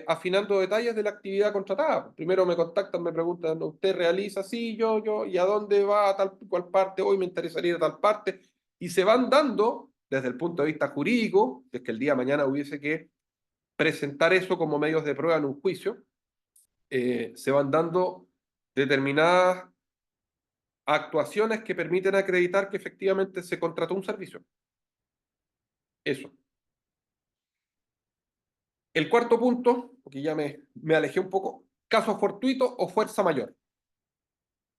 afinando detalles de la actividad contratada. Primero me contactan, me preguntan, ¿usted realiza? Sí, yo, ¿y a dónde va a tal cual parte? Hoy me interesaría ir a tal parte. Y se van dando, desde el punto de vista jurídico, si es que el día de mañana hubiese que presentar eso como medios de prueba en un juicio, se van dando determinadas actuaciones que permiten acreditar que efectivamente se contrató un servicio. Eso. El cuarto punto, porque ya me alejé un poco, caso fortuito o fuerza mayor.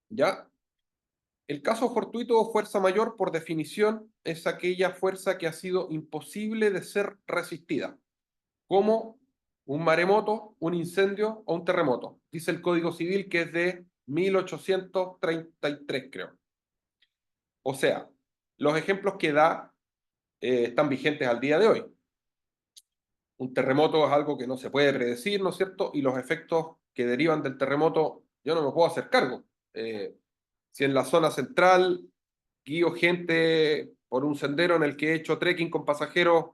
¿Ya? El caso fortuito o fuerza mayor, por definición, es aquella fuerza que ha sido imposible de ser resistida, como un maremoto, un incendio o un terremoto. Dice el Código Civil que es de 1833, creo. O sea, los ejemplos que da están vigentes al día de hoy. Un terremoto es algo que no se puede predecir, ¿no es cierto? Y los efectos que derivan del terremoto, yo no me puedo hacer cargo. Si en la zona central guío gente por un sendero en el que he hecho trekking con pasajeros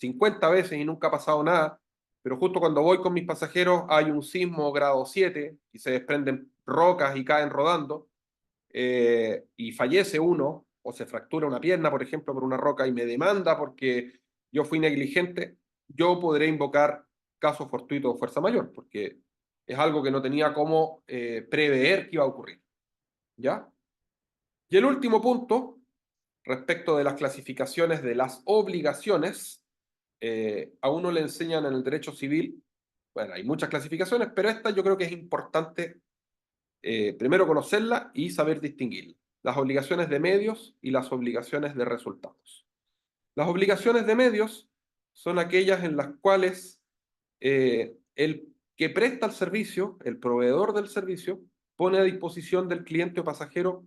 50 veces y nunca ha pasado nada, pero justo cuando voy con mis pasajeros hay un sismo grado 7 y se desprenden rocas y caen rodando, y fallece uno o se fractura una pierna, por ejemplo, por una roca y me demanda porque yo fui negligente, yo podré invocar caso fortuito o fuerza mayor, porque es algo que no tenía cómo prever que iba a ocurrir. ¿Ya? Y el último punto, respecto de las clasificaciones de las obligaciones, a uno le enseñan en el derecho civil, bueno, hay muchas clasificaciones, pero esta yo creo que es importante primero conocerla y saber distinguirla. Las obligaciones de medios y las obligaciones de resultados. Las obligaciones de medios son aquellas en las cuales el que presta el servicio, el proveedor del servicio, pone a disposición del cliente o pasajero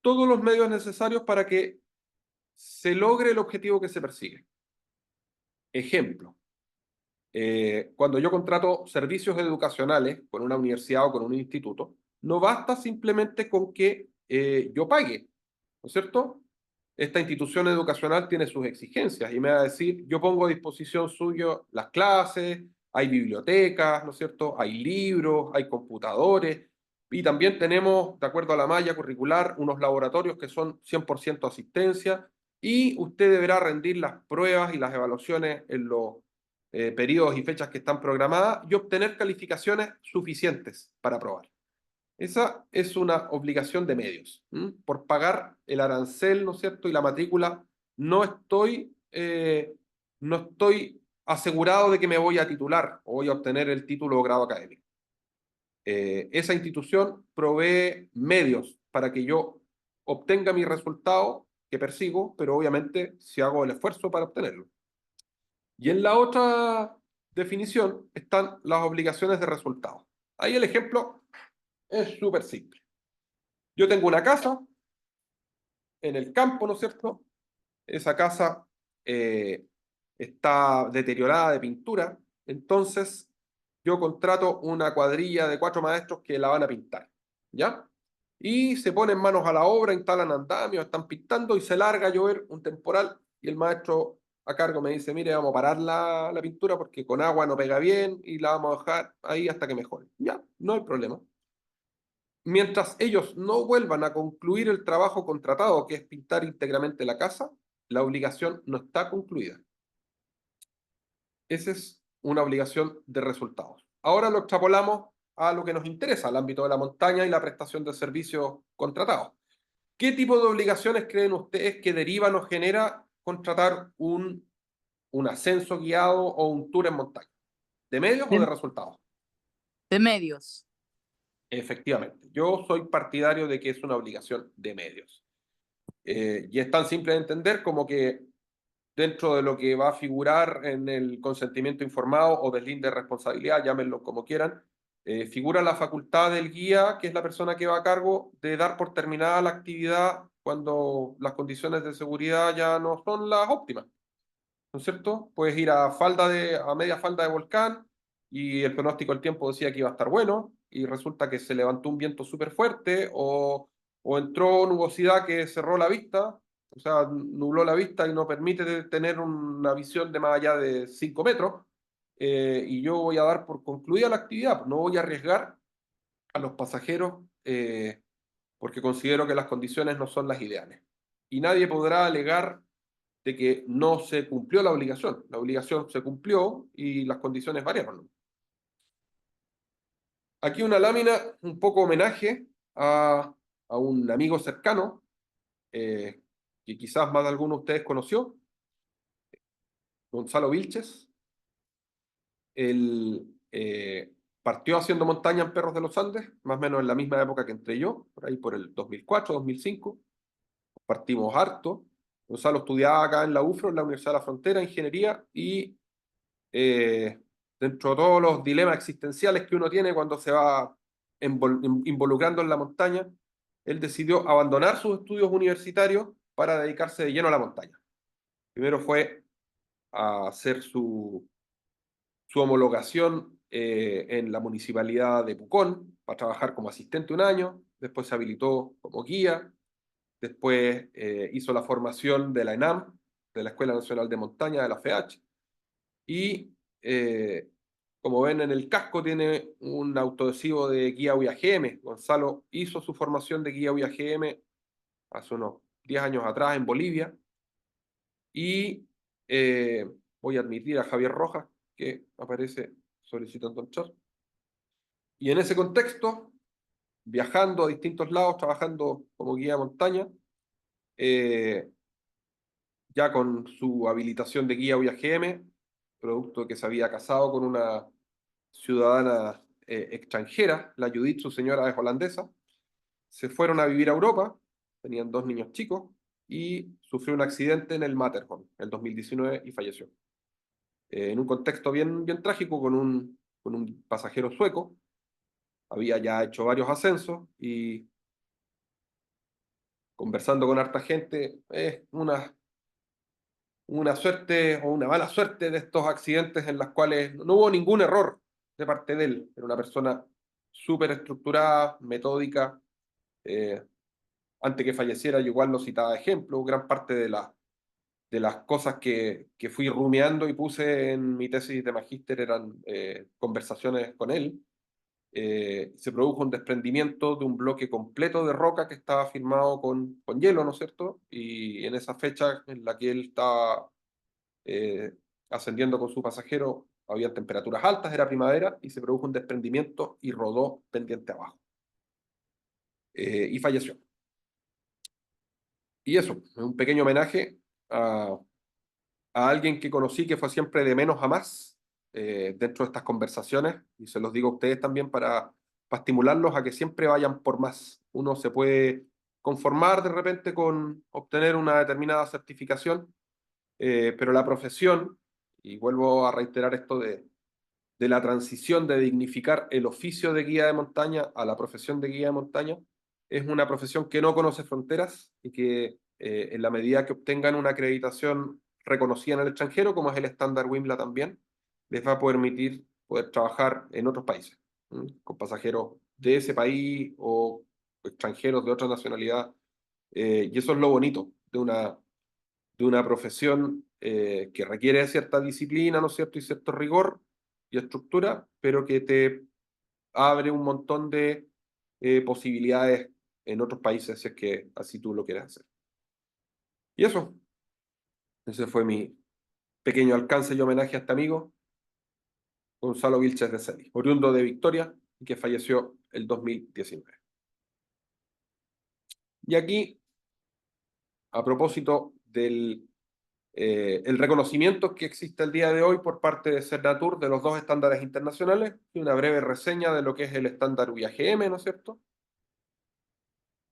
todos los medios necesarios para que se logre el objetivo que se persigue. Ejemplo, cuando yo contrato servicios educacionales con una universidad o con un instituto, no basta simplemente con que yo pague, ¿no es cierto? Esta institución educacional tiene sus exigencias y me va a decir, yo pongo a disposición suyo las clases, hay bibliotecas, ¿no es cierto? Hay libros, hay computadores y también tenemos, de acuerdo a la malla curricular, unos laboratorios que son 100% asistencia y usted deberá rendir las pruebas y las evaluaciones en los periodos y fechas que están programadas y obtener calificaciones suficientes para aprobar. Esa es una obligación de medios. Por pagar el arancel, ¿no es cierto? Y la matrícula, no estoy asegurado de que me voy a titular o voy a obtener el título o grado académico. Esa institución provee medios para que yo obtenga mi resultado que persigo, pero obviamente si hago el esfuerzo para obtenerlo. Y en la otra definición están las obligaciones de resultado. Ahí el ejemplo es súper simple. Yo tengo una casa en el campo, ¿no es cierto? esa casa está deteriorada de pintura, entonces yo contrato una cuadrilla de 4 maestros que la van a pintar, ¿ya? Y se ponen manos a la obra, instalan andamios, están pintando y se larga a llover un temporal y el maestro a cargo me dice, mire, vamos a parar la pintura porque con agua no pega bien y la vamos a dejar ahí hasta que mejore. Ya, no hay problema. Mientras ellos no vuelvan a concluir el trabajo contratado, que es pintar íntegramente la casa, la obligación no está concluida. Esa es una obligación de resultados. Ahora lo extrapolamos a lo que nos interesa, al ámbito de la montaña y la prestación de servicios contratados. ¿Qué tipo de obligaciones creen ustedes que derivan o genera contratar un ascenso guiado o un tour en montaña? ¿De medios o de resultados? De medios. Efectivamente, yo soy partidario de que es una obligación de medios. Y es tan simple de entender como que dentro de lo que va a figurar en el consentimiento informado o deslinde de responsabilidad, llámenlo como quieran, figura la facultad del guía, que es la persona que va a cargo de dar por terminada la actividad cuando las condiciones de seguridad ya no son las óptimas. ¿No es cierto? Puedes ir a media falda de volcán y el pronóstico del tiempo decía que iba a estar bueno y resulta que se levantó un viento súper fuerte o entró nubosidad que cerró la vista, o sea, nubló la vista y no permite tener una visión de más allá de 5 metros, y yo voy a dar por concluida la actividad, no voy a arriesgar a los pasajeros porque considero que las condiciones no son las ideales. Y nadie podrá alegar de que no se cumplió la obligación. La obligación se cumplió y las condiciones variaron. Aquí una lámina, un poco homenaje a un amigo cercano, que quizás más de alguno de ustedes conoció, Gonzalo Vilches. Él partió haciendo montaña en Perros de los Andes, más o menos en la misma época que entré yo, por ahí por el 2004, 2005. Partimos harto. Gonzalo estudiaba acá en la UFRO, en la Universidad de la Frontera, ingeniería, y dentro de todos los dilemas existenciales que uno tiene cuando se va involucrando en la montaña, él decidió abandonar sus estudios universitarios para dedicarse de lleno a la montaña. Primero fue a hacer su homologación en la municipalidad de Pucón para trabajar como asistente un año, después se habilitó como guía, después hizo la formación de la ENAM, de la Escuela Nacional de Montaña, de la FEH, y como ven en el casco tiene un autoadhesivo de guía UIAGM. Gonzalo hizo su formación de guía UIAGM hace unos 10 años atrás en Bolivia, y voy a admitir a Javier Rojas, que aparece solicitando entrar. Y en ese contexto, viajando a distintos lados, trabajando como guía de montaña, ya con su habilitación de guía UIAGM, producto de que se había casado con una ciudadana extranjera, la Judith, su señora es holandesa, se fueron a vivir a Europa, tenían 2 niños chicos, y sufrió un accidente en el Matterhorn en el 2019 y falleció. En un contexto bien, bien trágico con un pasajero sueco, había ya hecho varios ascensos y conversando con harta gente, es una suerte o una mala suerte de estos accidentes en las cuales no hubo ningún error de parte de él. Era una persona súper estructurada, metódica. Antes que falleciera, yo igual lo citaba de ejemplo. Gran parte de las cosas que fui rumiando y puse en mi tesis de magíster eran conversaciones con él. Se produjo un desprendimiento de un bloque completo de roca que estaba firmado con hielo, ¿no es cierto? Y en esa fecha en la que él estaba eh, ascendiendo con su pasajero, había temperaturas altas, era primavera, y se produjo un desprendimiento y rodó pendiente abajo. Y falleció. Y eso, un pequeño homenaje a alguien que conocí que fue siempre de menos a más dentro de estas conversaciones, y se los digo a ustedes también para estimularlos a que siempre vayan por más. Uno se puede conformar de repente con obtener una determinada certificación, pero la profesión, y vuelvo a reiterar esto de la transición de dignificar el oficio de guía de montaña a la profesión de guía de montaña, es una profesión que no conoce fronteras y que en la medida que obtengan una acreditación reconocida en el extranjero, como es el estándar WIMLA también, les va a permitir poder trabajar en otros países, con pasajeros de ese país o extranjeros de otra nacionalidad. Y eso es lo bonito de una profesión que requiere cierta disciplina, ¿no es cierto? Y cierto rigor y estructura, pero que te abre un montón de posibilidades en otros países si es que así tú lo quieres hacer. Y eso, ese fue mi pequeño alcance y homenaje a este amigo, Gonzalo Vilches de Celi, oriundo de Victoria y que falleció el 2019. Y aquí, a propósito del el reconocimiento que existe el día de hoy por parte de Cernatur de los dos estándares internacionales y una breve reseña de lo que es el estándar UIAGM, ¿no es cierto?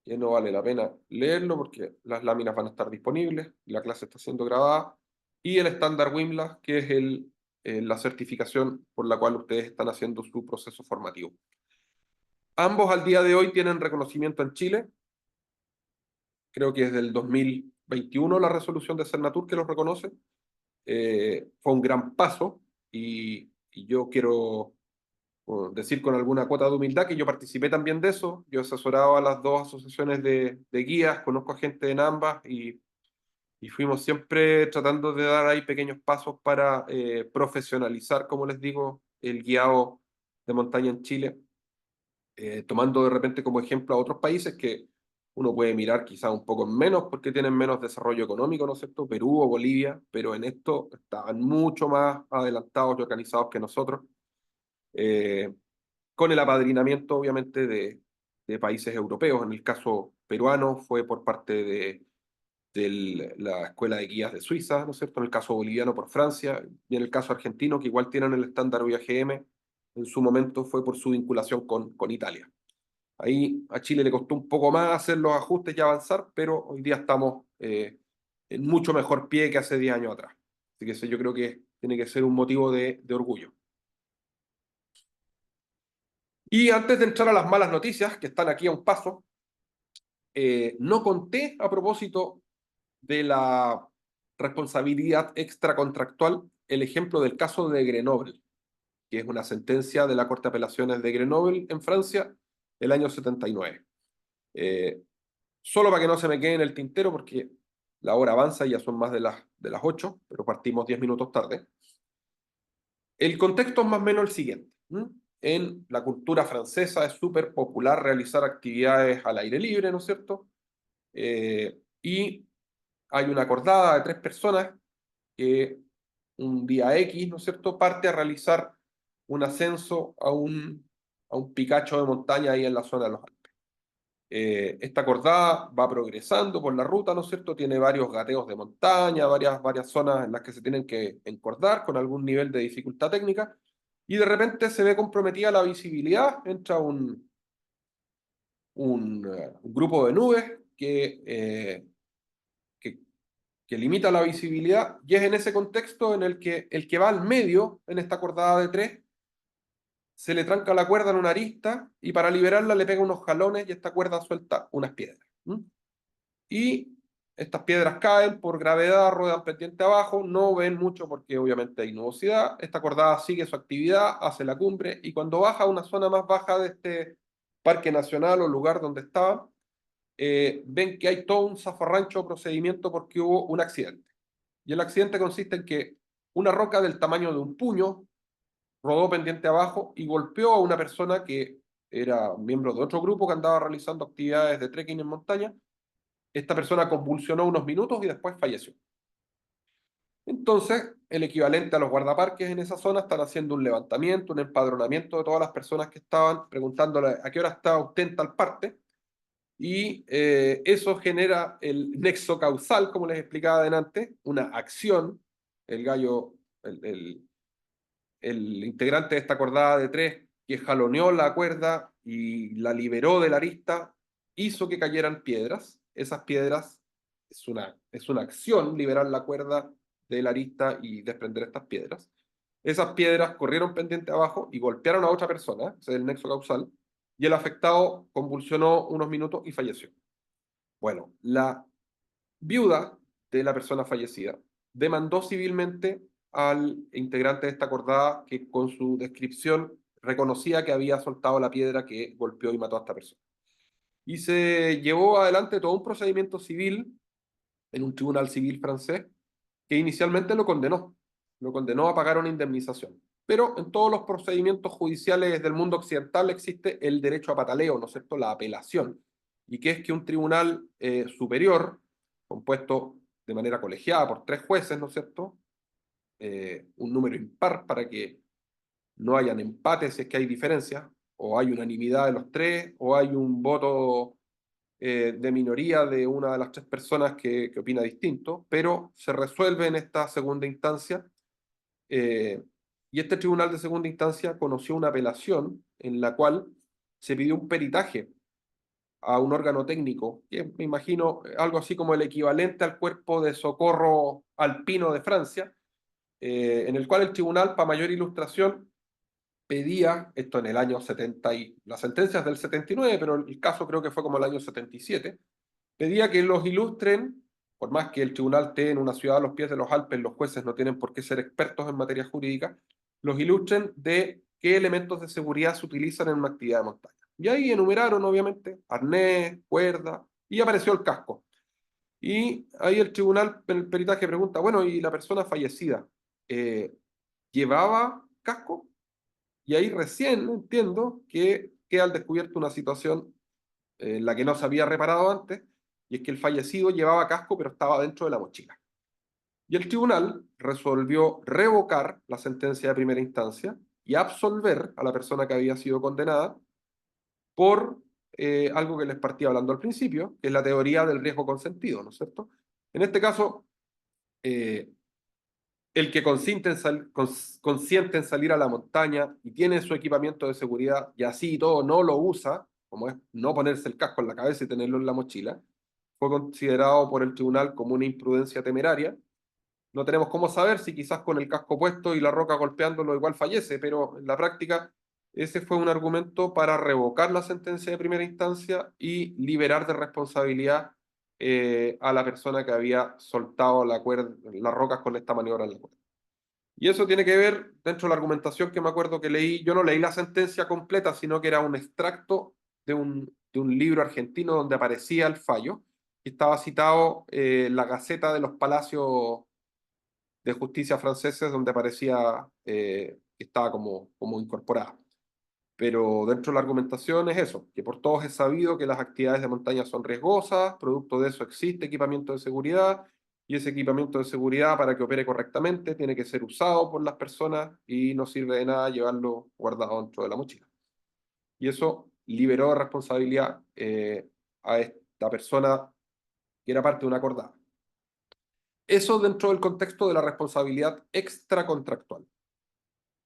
Que no vale la pena leerlo porque las láminas van a estar disponibles, la clase está siendo grabada, y el estándar WIMLA, que es la certificación por la cual ustedes están haciendo su proceso formativo. Ambos al día de hoy tienen reconocimiento en Chile, creo que es del 2021 la resolución de Cernatur que los reconoce. Fue un gran paso y yo quiero decir con alguna cuota de humildad que yo participé también de eso. Yo asesoraba a las dos asociaciones de guías, conozco a gente en ambas y fuimos siempre tratando de dar ahí pequeños pasos para profesionalizar, como les digo, el guiado de montaña en Chile, tomando de repente como ejemplo a otros países que uno puede mirar quizá un poco menos porque tienen menos desarrollo económico, ¿no es cierto? Perú o Bolivia, pero en esto estaban mucho más adelantados y organizados que nosotros, eh, con el apadrinamiento obviamente de países europeos. En el caso peruano fue por parte de la Escuela de Guías de Suiza, ¿no es cierto? En el caso boliviano por Francia y en el caso argentino, que igual tienen el estándar UIAGM, en su momento fue por su vinculación con Italia. Ahí a Chile le costó un poco más hacer los ajustes y avanzar, pero hoy día estamos en mucho mejor pie que hace 10 años atrás. Así que eso yo creo que tiene que ser un motivo de orgullo. Y antes de entrar a las malas noticias, que están aquí a un paso, no conté a propósito de la responsabilidad extracontractual el ejemplo del caso de Grenoble, que es una sentencia de la Corte de Apelaciones de Grenoble en Francia del año 79. Solo para que no se me quede en el tintero, porque la hora avanza y ya son más de las 8, pero partimos 10 minutos tarde. El contexto es más o menos el siguiente. En la cultura francesa es súper popular realizar actividades al aire libre, ¿no es cierto? Y hay una acordada de 3 personas que un día X, ¿no es cierto?, parte a realizar un ascenso a un picacho de montaña ahí en la zona de los Alpes. Esta acordada va progresando por la ruta, ¿no es cierto? Tiene varios gateos de montaña, varias zonas en las que se tienen que encordar con algún nivel de dificultad técnica, y de repente se ve comprometida la visibilidad, entra un grupo de nubes que limita la visibilidad, y es en ese contexto en el que va al medio, en esta acordada de 3, se le tranca la cuerda en una arista y para liberarla le pega unos jalones y esta cuerda suelta unas piedras. Y estas piedras caen por gravedad, ruedan pendiente abajo, no ven mucho porque obviamente hay nubosidad. Esta cordada sigue su actividad, hace la cumbre y cuando baja a una zona más baja de este parque nacional o lugar donde estaban, ven que hay todo un zafarrancho procedimiento porque hubo un accidente. Y el accidente consiste en que una roca del tamaño de un puño rodó pendiente abajo y golpeó a una persona que era miembro de otro grupo que andaba realizando actividades de trekking en montaña. Esta persona convulsionó unos minutos y después falleció. Entonces, el equivalente a los guardaparques en esa zona están haciendo un levantamiento, un empadronamiento de todas las personas que estaban, preguntándole a qué hora está usted en tal parte, y eso genera el nexo causal, como les explicaba adelante, una acción. El gallo, el integrante de esta cordada de 3, que jaloneó la cuerda y la liberó de la arista, hizo que cayeran piedras. Esas piedras, es una acción liberar la cuerda de la arista y desprender estas piedras. Esas piedras corrieron pendiente abajo y golpearon a otra persona, ese es el nexo causal, y el afectado convulsionó unos minutos y falleció. Bueno, la viuda de la persona fallecida demandó civilmente al integrante de esta acordada que con su descripción reconocía que había soltado la piedra que golpeó y mató a esta persona. Y se llevó adelante todo un procedimiento civil en un tribunal civil francés que inicialmente lo condenó a pagar una indemnización. Pero en todos los procedimientos judiciales del mundo occidental existe el derecho a pataleo, ¿no es cierto?, la apelación, y que es que un tribunal superior, compuesto de manera colegiada por 3 jueces, ¿no es cierto?, un número impar para que no hayan empates si es que hay diferencias, o hay unanimidad de los 3, o hay un voto de minoría de una de las 3 personas que opina distinto, pero se resuelve en esta segunda instancia. Y este tribunal de segunda instancia conoció una apelación en la cual se pidió un peritaje a un órgano técnico, que me imagino algo así como el equivalente al cuerpo de socorro alpino de Francia, en el cual el tribunal, para mayor ilustración, pedía, esto en el año 70, y la sentencia es del 79, pero el caso creo que fue como el año 77, pedía que los ilustren, por más que el tribunal esté en una ciudad a los pies de los Alpes, los jueces no tienen por qué ser expertos en materia jurídica, los ilustren de qué elementos de seguridad se utilizan en una actividad de montaña. Y ahí enumeraron, obviamente, arnés, cuerda, y apareció el casco. Y ahí el tribunal, el peritaje pregunta, bueno, ¿y la persona fallecida llevaba casco? Y ahí recién entiendo que queda al descubierto una situación en la que no se había reparado antes, y es que el fallecido llevaba casco pero estaba dentro de la mochila. Y el tribunal resolvió revocar la sentencia de primera instancia y absolver a la persona que había sido condenada por algo que les partía hablando al principio, que es la teoría del riesgo consentido, ¿no es cierto? En este caso, el que consiente en salir a la montaña y tiene su equipamiento de seguridad y así y todo no lo usa, como es no ponerse el casco en la cabeza y tenerlo en la mochila, fue considerado por el tribunal como una imprudencia temeraria. No tenemos cómo saber si quizás con el casco puesto y la roca golpeándolo igual fallece, pero en la práctica ese fue un argumento para revocar la sentencia de primera instancia y liberar de responsabilidad a la persona que había soltado las rocas con esta maniobra en la cuerda. Y eso tiene que ver, dentro de la argumentación que me acuerdo que leí, yo no leí la sentencia completa, sino que era un extracto de un libro argentino donde aparecía el fallo, y estaba citado la Gaceta de los Palacios de Justicia franceses, donde aparecía que estaba como incorporada. Pero dentro de la argumentación es eso, que por todos es sabido que las actividades de montaña son riesgosas, producto de eso existe equipamiento de seguridad, y ese equipamiento de seguridad para que opere correctamente tiene que ser usado por las personas y no sirve de nada llevarlo guardado dentro de la mochila. Y eso liberó de responsabilidad a esta persona que era parte de una acordada. Eso dentro del contexto de la responsabilidad extracontractual.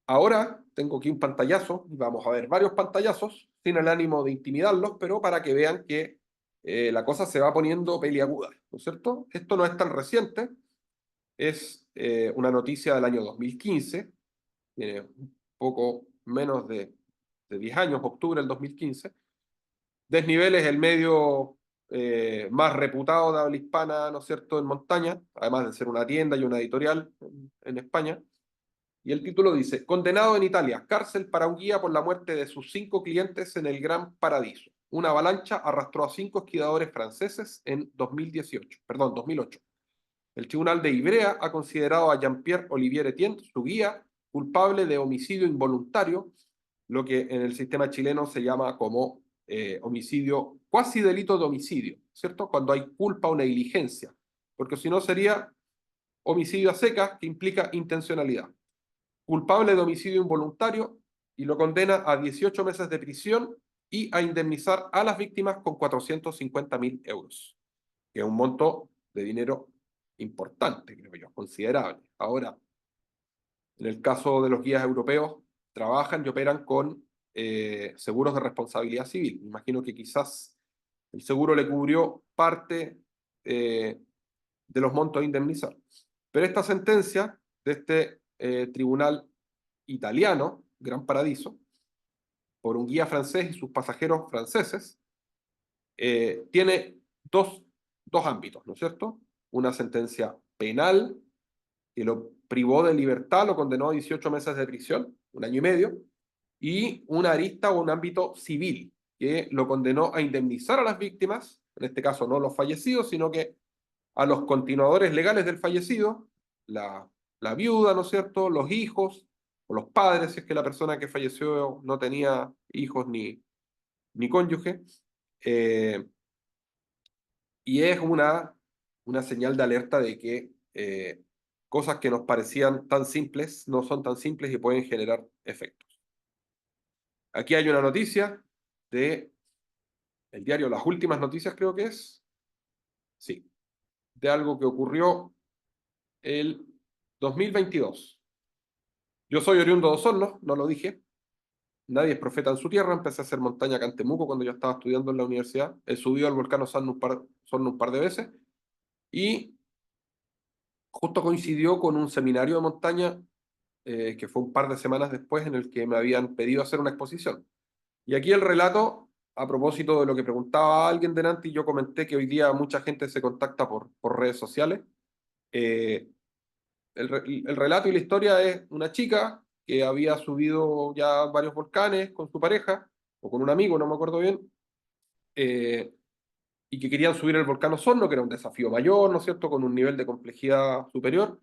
Ahora tengo aquí un pantallazo, y vamos a ver varios pantallazos, sin el ánimo de intimidarlos, pero para que vean que la cosa se va poniendo peliaguda, ¿no es cierto? Esto no es tan reciente, es una noticia del año 2015, tiene un poco menos de 10 años, octubre del 2015. Desnivel es el medio más reputado de habla hispana, ¿no es cierto?, en montaña, además de ser una tienda y una editorial en España. Y el título dice, condenado en Italia, cárcel para un guía por la muerte de sus 5 clientes en el Gran Paradiso. Una avalancha arrastró a 5 esquiadores franceses en 2008. El tribunal de Ivrea ha considerado a Jean-Pierre Olivier Etienne, su guía, culpable de homicidio involuntario, lo que en el sistema chileno se llama como homicidio, cuasi delito de homicidio, ¿cierto? Cuando hay culpa o negligencia, porque si no sería homicidio a secas, que implica intencionalidad. Culpable de homicidio involuntario, y lo condena a 18 meses de prisión y a indemnizar a las víctimas con 450.000 euros, que es un monto de dinero importante, creo yo, considerable. Ahora, en el caso de los guías europeos, trabajan y operan con seguros de responsabilidad civil. Me imagino que quizás el seguro le cubrió parte de los montos a indemnizar. Pero esta sentencia de este tribunal italiano, Gran Paradiso, por un guía francés y sus pasajeros franceses, tiene dos dos ámbitos, ¿no es cierto? Una sentencia penal que lo privó de libertad, lo condenó a 18 meses de prisión, 1 año y medio, y una arista o un ámbito civil que lo condenó a indemnizar a las víctimas, en este caso no los fallecidos, sino que a los continuadores legales del fallecido, la viuda, ¿no es cierto?, los hijos o los padres, si es que la persona que falleció no tenía hijos ni cónyuge, y es una señal de alerta de que cosas que nos parecían tan simples no son tan simples y pueden generar efectos. Aquí hay una noticia de el diario Las Últimas Noticias, creo que es, sí, de algo que ocurrió el 2022. Yo soy oriundo de Osorno, no lo dije. Nadie es profeta en su tierra. Empecé a hacer montaña acá en Temuco cuando yo estaba estudiando en la universidad. He subido al volcán Osorno un par de veces. Y justo coincidió con un seminario de montaña que fue un par de semanas después en el que me habían pedido hacer una exposición. Y aquí el relato, a propósito de lo que preguntaba alguien delante, y yo comenté que hoy día mucha gente se contacta por redes sociales. El relato y la historia es una chica que había subido ya varios volcanes con su pareja, o con un amigo, no me acuerdo bien, y que querían subir el volcán Osorno, que era un desafío mayor, ¿no es cierto?, con un nivel de complejidad superior.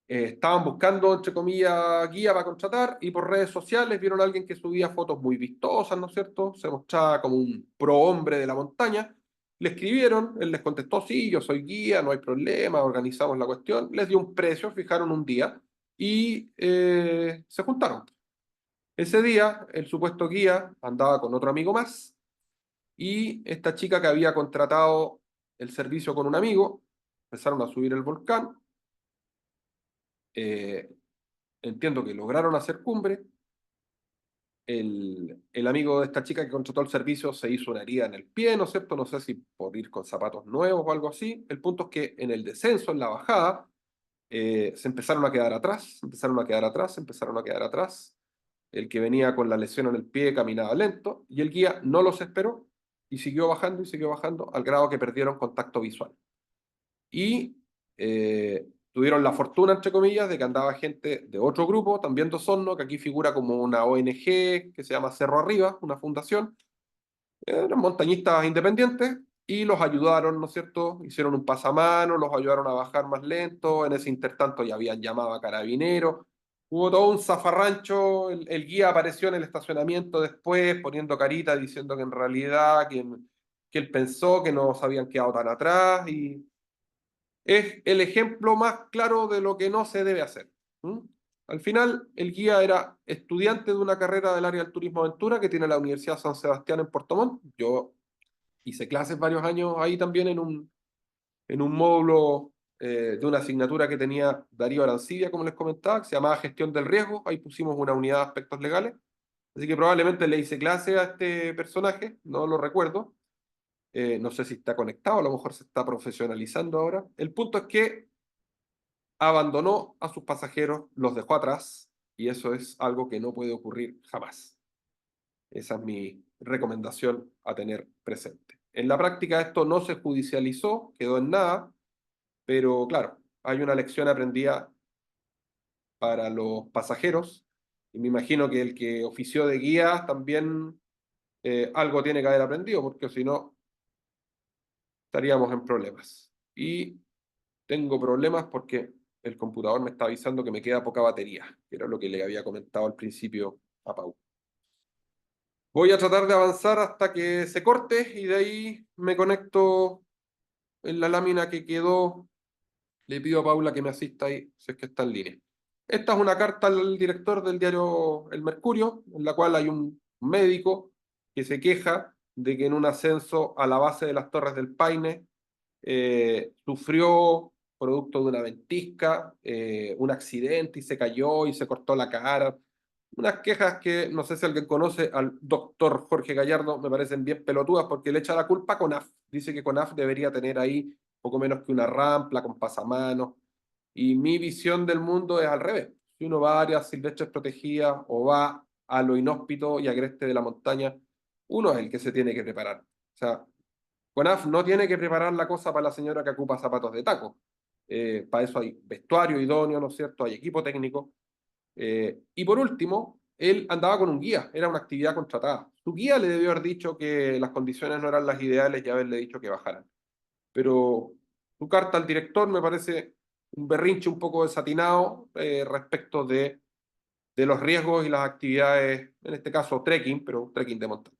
Estaban buscando, entre comillas, guía para contratar, y por redes sociales vieron a alguien que subía fotos muy vistosas, ¿no es cierto? Se mostraba como un pro-hombre de la montaña. Le escribieron, él les contestó, sí, yo soy guía, no hay problema, organizamos la cuestión. Les dio un precio, fijaron un día y se juntaron. Ese día, el supuesto guía andaba con otro amigo más, y esta chica que había contratado el servicio con un amigo, empezaron a subir el volcán. Entiendo que lograron hacer cumbre. El amigo de esta chica que contrató el servicio se hizo una herida en el pie, ¿no es cierto? No sé si por ir con zapatos nuevos o algo así. El punto es que en el descenso, en la bajada, se empezaron a quedar atrás, empezaron a quedar atrás, empezaron a quedar atrás. El que venía con la lesión en el pie caminaba lento y el guía no los esperó y siguió bajando al grado que perdieron contacto visual. Y tuvieron la fortuna, entre comillas, de que andaba gente de otro grupo, también de Osorno, que aquí figura como una ONG que se llama Cerro Arriba, una fundación. Eran montañistas independientes y los ayudaron, ¿no es cierto? Hicieron un pasamano, los ayudaron a bajar más lento. En ese intertanto ya habían llamado a carabineros. Hubo todo un zafarrancho. El guía apareció en el estacionamiento después, poniendo carita, diciendo que en realidad que él pensó que no se habían quedado tan atrás. Y es el ejemplo más claro de lo que no se debe hacer. Al final, el guía era estudiante de una carrera del área del turismo aventura que tiene la Universidad San Sebastián en Puerto Montt. Yo hice clases varios años ahí también en un módulo de una asignatura que tenía Darío Arancibia, como les comentaba, que se llamaba Gestión del Riesgo. Ahí pusimos una unidad de aspectos legales. Así que probablemente le hice clase a este personaje, no lo recuerdo. No sé si está conectado, a lo mejor se está profesionalizando ahora. El punto es que abandonó a sus pasajeros, los dejó atrás, y eso es algo que no puede ocurrir jamás. Esa es mi recomendación a tener presente. En la práctica esto no se judicializó, quedó en nada, pero claro, hay una lección aprendida para los pasajeros, y me imagino que el que ofició de guía también algo tiene que haber aprendido, porque si no, estaríamos en problemas. Y tengo problemas porque el computador me está avisando que me queda poca batería, que era lo que le había comentado al principio a Pau. Voy a tratar de avanzar hasta que se corte y de ahí me conecto en la lámina que quedó. Le pido a Paula que me asista ahí, si es que está en línea. Esta es una carta al director del diario El Mercurio, en la cual hay un médico que se queja de que en un ascenso a la base de las Torres del Paine sufrió, producto de una ventisca, un accidente y se cayó y se cortó la cara. Unas quejas que no sé si alguien conoce al doctor Jorge Gallardo, me parecen bien pelotudas porque le echa la culpa a CONAF. Dice que CONAF debería tener ahí poco menos que una rampa con pasamanos. Y mi visión del mundo es al revés. Si uno va a áreas silvestres protegidas o va a lo inhóspito y agreste de la montaña, uno es el que se tiene que preparar. O sea, CONAF no tiene que preparar la cosa para la señora que ocupa zapatos de taco. Para eso hay vestuario idóneo, ¿no es cierto? Hay equipo técnico. Y por último, él andaba con un guía, era una actividad contratada. Su guía le debió haber dicho que las condiciones no eran las ideales y haberle dicho que bajaran. Pero su carta al director me parece un berrinche un poco desatinado respecto de los riesgos y las actividades, en este caso trekking, pero trekking de montaña.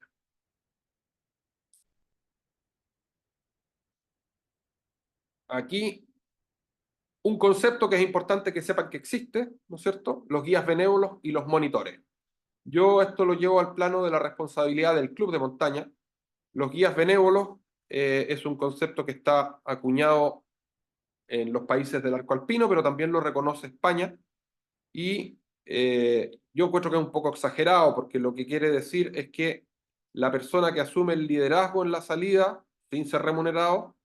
Aquí un concepto que es importante que sepan que existe, ¿no es cierto? Los guías benévolos y los monitores. Yo esto lo llevo al plano de la responsabilidad del club de montaña. Los guías benévolos es un concepto que está acuñado en los países del arco alpino, pero también lo reconoce España. Y yo encuentro que es un poco exagerado, porque lo que quiere decir es que la persona que asume el liderazgo en la salida, sin ser remunerado,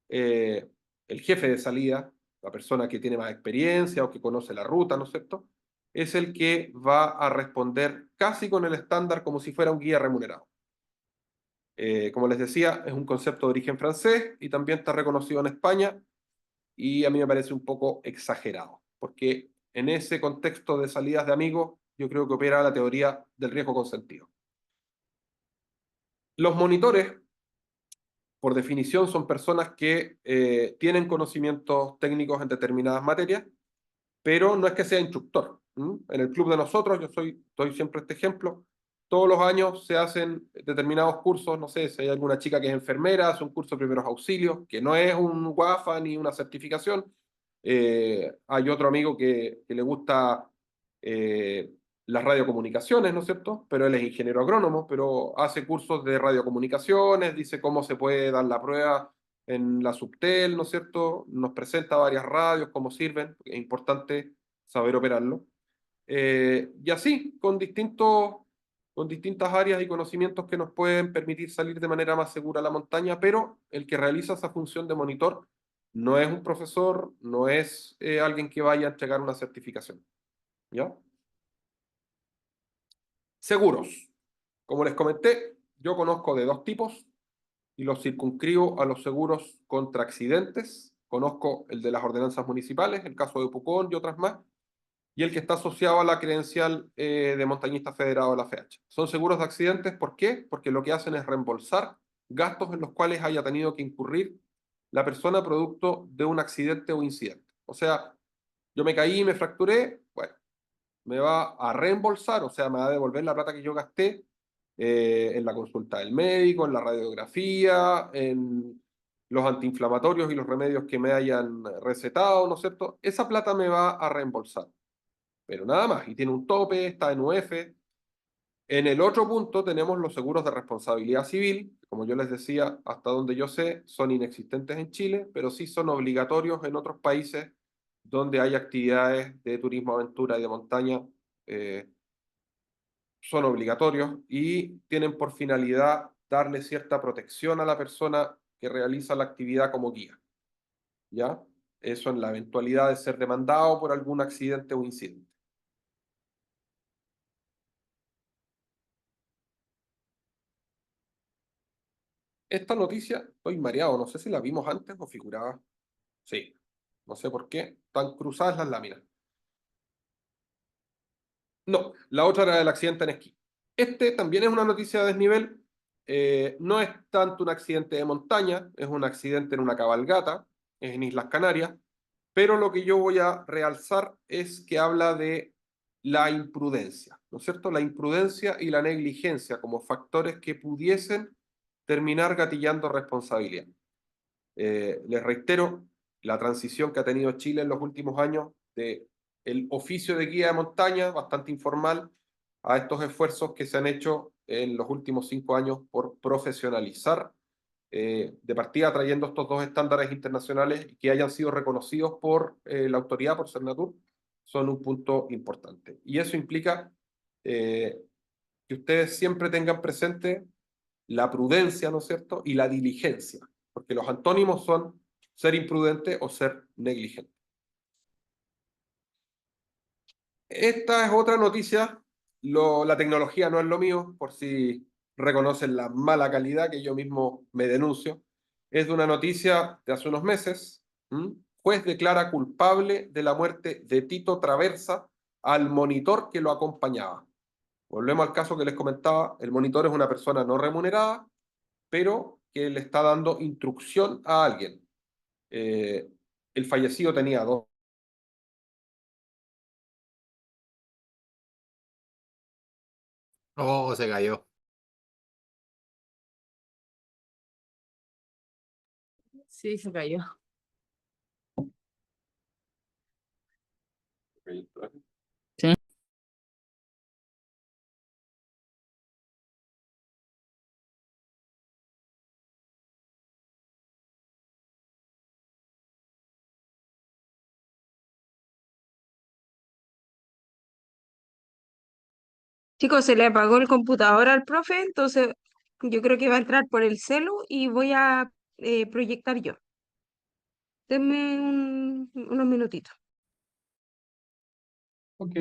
el jefe de salida, la persona que tiene más experiencia o que conoce la ruta, ¿no es cierto?, es el que va a responder casi con el estándar como si fuera un guía remunerado. Como les decía, es un concepto de origen francés y también está reconocido en España, y a mí me parece un poco exagerado, porque en ese contexto de salidas de amigos yo creo que opera la teoría del riesgo consentido. Los monitores, por definición, son personas que tienen conocimientos técnicos en determinadas materias, pero no es que sea instructor. En el club de nosotros, doy siempre este ejemplo, todos los años se hacen determinados cursos, no sé, si hay alguna chica que es enfermera, hace un curso de primeros auxilios, que no es un WAFA ni una certificación. Hay otro amigo que le gusta eh, las radiocomunicaciones, ¿no es cierto? Pero él es ingeniero agrónomo, pero hace cursos de radiocomunicaciones, dice cómo se puede dar la prueba en la Subtel, ¿no es cierto? Nos presenta varias radios, cómo sirven, es importante saber operarlo. Y así, con distintas áreas y conocimientos que nos pueden permitir salir de manera más segura a la montaña, pero el que realiza esa función de monitor no es un profesor, no es alguien que vaya a entregar una certificación. ¿Ya? Seguros. Como les comenté, yo conozco de dos tipos y los circunscribo a los seguros contra accidentes. Conozco el de las ordenanzas municipales, el caso de Pucón y otras más, y el que está asociado a la credencial de montañista federado de la FEH. Son seguros de accidentes, ¿por qué? Porque lo que hacen es reembolsar gastos en los cuales haya tenido que incurrir la persona producto de un accidente o incidente. O sea, yo me caí y me fracturé, bueno, me va a reembolsar, o sea, me va a devolver la plata que yo gasté en la consulta del médico, en la radiografía, en los antiinflamatorios y los remedios que me hayan recetado, ¿no es cierto? Esa plata me va a reembolsar, pero nada más, y tiene un tope, está en UF. En el otro punto tenemos los seguros de responsabilidad civil, que, como yo les decía, hasta donde yo sé, son inexistentes en Chile, pero sí son obligatorios en otros países donde hay actividades de turismo, aventura y de montaña. eh, Son obligatorios y tienen por finalidad darle cierta protección a la persona que realiza la actividad como guía, ¿ya? Eso en la eventualidad de ser demandado por algún accidente o incidente. Esta noticia, estoy mareado, no sé si la vimos antes o figuraba. Sí, no sé por qué, están cruzadas las láminas. No, la otra era del accidente en esquí. Este también es una noticia de desnivel. No es tanto un accidente de montaña, es un accidente en una cabalgata, es en Islas Canarias, pero lo que yo voy a realzar es que habla de la imprudencia, ¿no es cierto? La imprudencia y la negligencia como factores que pudiesen terminar gatillando responsabilidad. Les reitero, la transición que ha tenido Chile en los últimos años de el oficio de guía de montaña, bastante informal, a estos esfuerzos que se han hecho en los últimos 5 años por profesionalizar, de partida trayendo estos dos estándares internacionales que hayan sido reconocidos por la autoridad, por Cernatur, son un punto importante. Y eso implica que ustedes siempre tengan presente la prudencia, ¿no es cierto?, y la diligencia, porque los antónimos son ser imprudente o ser negligente. Esta es otra noticia, la tecnología no es lo mío, por si reconocen la mala calidad que yo mismo me denuncio. Es de una noticia de hace unos meses. Juez declara culpable de la muerte de Tito Traversa al monitor que lo acompañaba. Volvemos al caso que les comentaba. El monitor es una persona no remunerada, pero que le está dando instrucción a alguien. El fallecido tenía dos. Oh, se cayó. Sí, se cayó. Sí. Chicos, se le apagó el computador al profe, entonces yo creo que va a entrar por el celu y voy a proyectar yo. Denme unos minutitos. Ok.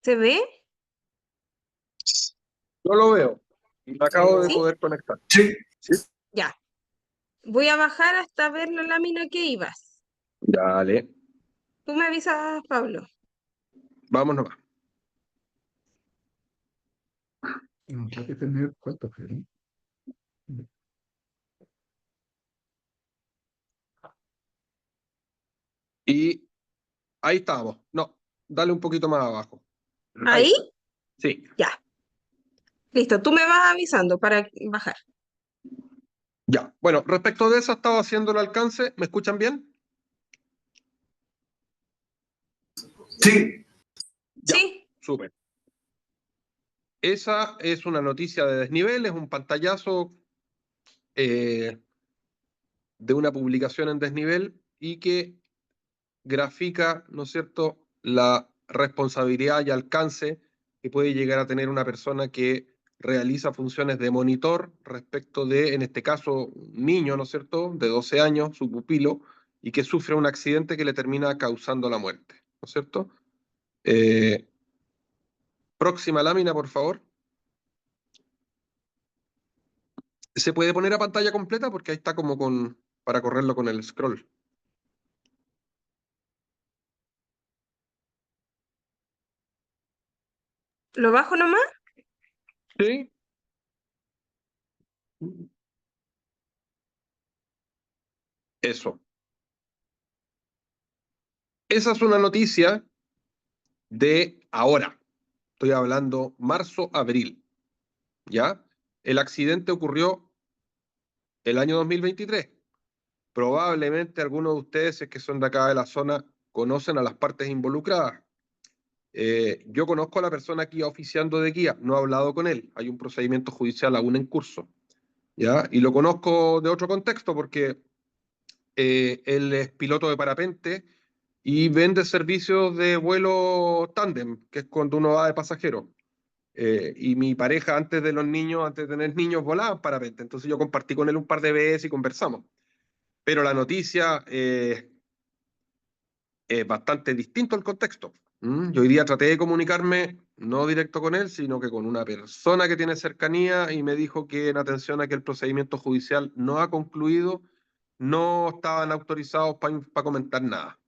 ¿Se ve? Yo lo veo. Y me acabo de ¿Sí? poder conectar. Sí. ¿Sí? Ya. Voy a bajar hasta ver la lámina que ibas. Dale. Tú me avisas, Pablo. Vamos nomás. Y ahí estamos. No, dale un poquito más abajo. Ahí. ¿Ahí? Sí. Ya. Listo, tú me vas avisando para bajar. Ya. Bueno, respecto de eso, estaba haciendo el alcance. ¿Me escuchan bien? Sí. Ya. ¿Sí? Súper. Esa es una noticia de desnivel, es un pantallazo de una publicación en desnivel y que grafica, ¿no es cierto?, la responsabilidad y alcance que puede llegar a tener una persona que realiza funciones de monitor respecto de, en este caso, un niño, ¿no es cierto?, de 12 años, su pupilo, y que sufre un accidente que le termina causando la muerte, ¿no es cierto? Próxima lámina, por favor. Se puede poner a pantalla completa porque ahí está como para correrlo con el scroll. ¿Lo bajo nomás? Sí. Eso. Esa es una noticia de ahora. Estoy hablando marzo, abril, ¿ya? El accidente ocurrió el año 2023. Probablemente algunos de ustedes, si es que son de acá de la zona, conocen a las partes involucradas. Yo conozco a la persona que iba oficiando de guía, no he hablado con él, hay un procedimiento judicial aún en curso, ¿ya? Y lo conozco de otro contexto porque él es piloto de parapente y vende servicios de vuelo tándem, que es cuando uno va de pasajero. Y mi pareja antes de los niños, antes de tener niños, volaba en parapente, entonces yo compartí con él un par de veces y conversamos. Pero la noticia es bastante distinto al contexto. Yo hoy día traté de comunicarme no directo con él, sino que con una persona que tiene cercanía y me dijo que en atención a que el procedimiento judicial no ha concluido, no estaban autorizados para comentar nada.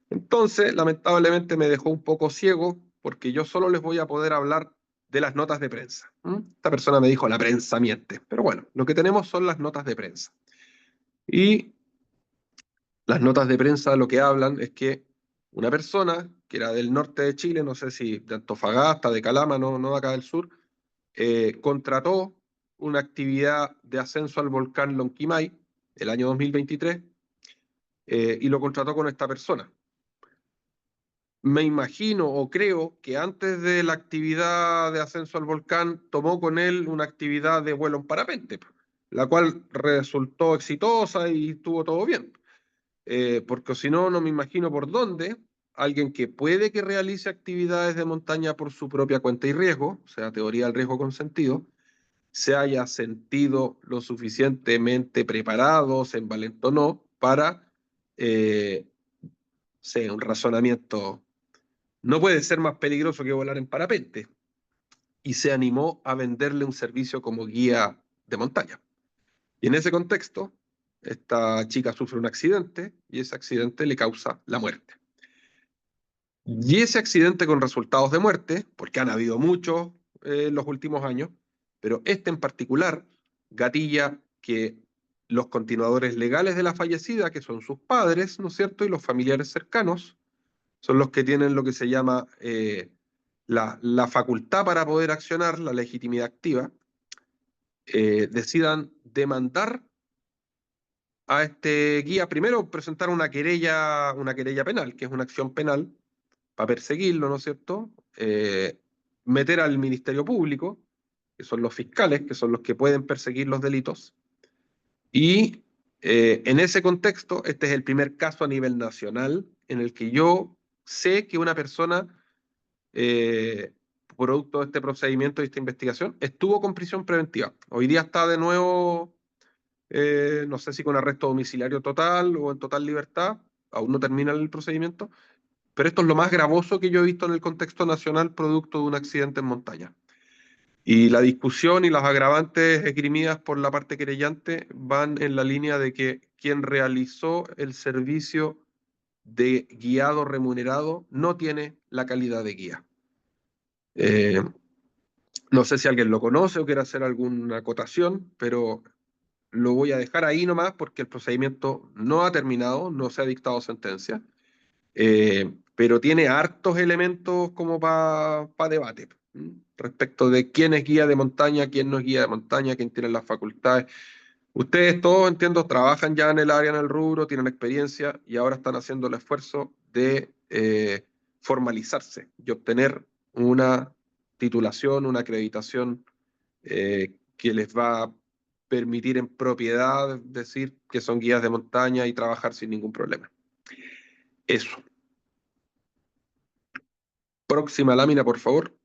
Entonces, lamentablemente me dejó un poco ciego porque yo solo les voy a poder hablar de las notas de prensa. Esta persona me dijo, la prensa miente. Pero bueno, lo que tenemos son las notas de prensa. Y las notas de prensa lo que hablan es que una persona que era del norte de Chile, no sé si de Antofagasta, de Calama, no de acá del sur, contrató una actividad de ascenso al volcán Lonquimay el año 2023 y lo contrató con esta persona. Me imagino o creo que antes de la actividad de ascenso al volcán tomó con él una actividad de vuelo en parapente, la cual resultó exitosa y estuvo todo bien. Porque si no, no me imagino por dónde alguien que puede que realice actividades de montaña por su propia cuenta y riesgo, o sea, teoría del riesgo consentido, se haya sentido lo suficientemente preparado, se envalentonó para, un razonamiento, no puede ser más peligroso que volar en parapente, y se animó a venderle un servicio como guía de montaña. Y en ese contexto, esta chica sufre un accidente y ese accidente le causa la muerte. Y ese accidente con resultados de muerte, porque han habido muchos en los últimos años, pero este en particular gatilla que los continuadores legales de la fallecida, que son sus padres, ¿no es cierto?, y los familiares cercanos, son los que tienen lo que se llama la facultad para poder accionar, la legitimidad activa, decidan demandar a este guía, primero presentar una querella penal, que es una acción penal, para perseguirlo, ¿no es cierto? Meter al Ministerio Público, que son los fiscales, que son los que pueden perseguir los delitos. Y en ese contexto, este es el primer caso a nivel nacional en el que yo sé que una persona, producto de este procedimiento, de esta investigación, estuvo con prisión preventiva. Hoy día está de nuevo, no sé si con arresto domiciliario total o en total libertad, aún no termina el procedimiento, pero esto es lo más gravoso que yo he visto en el contexto nacional producto de un accidente en montaña. Y la discusión y las agravantes esgrimidas por la parte querellante van en la línea de que quien realizó el servicio de guiado remunerado no tiene la calidad de guía. No sé si alguien lo conoce o quiere hacer alguna acotación, pero lo voy a dejar ahí nomás porque el procedimiento no ha terminado, no se ha dictado sentencia. Pero tiene hartos elementos como para debate respecto de quién es guía de montaña, quién no es guía de montaña, quién tiene las facultades. Ustedes todos, entiendo, trabajan ya en el área, en el rubro, tienen experiencia y ahora están haciendo el esfuerzo de formalizarse y obtener una titulación, una acreditación que les va a permitir en propiedad decir que son guías de montaña y trabajar sin ningún problema. Eso. Próxima lámina, por favor.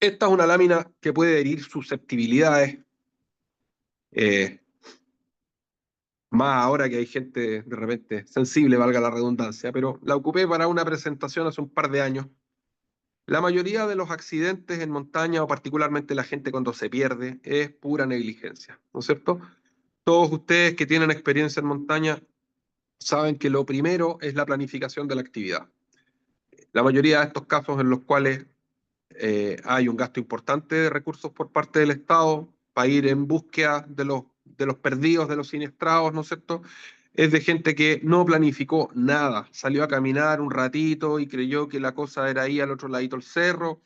Esta es una lámina que puede herir susceptibilidades, eh, más ahora que hay gente de repente sensible, valga la redundancia, pero la ocupé para una presentación hace un par de años La mayoría de los accidentes en montaña, o particularmente la gente cuando se pierde, es pura negligencia, ¿no es cierto? Todos ustedes que tienen experiencia en montaña saben que lo primero es la planificación de la actividad. La mayoría de estos casos en los cuales hay un gasto importante de recursos por parte del Estado para ir en búsqueda de los perdidos, de los siniestrados, ¿no es cierto? Es de gente que no planificó nada, salió a caminar un ratito y creyó que la cosa era ahí al otro ladito del cerro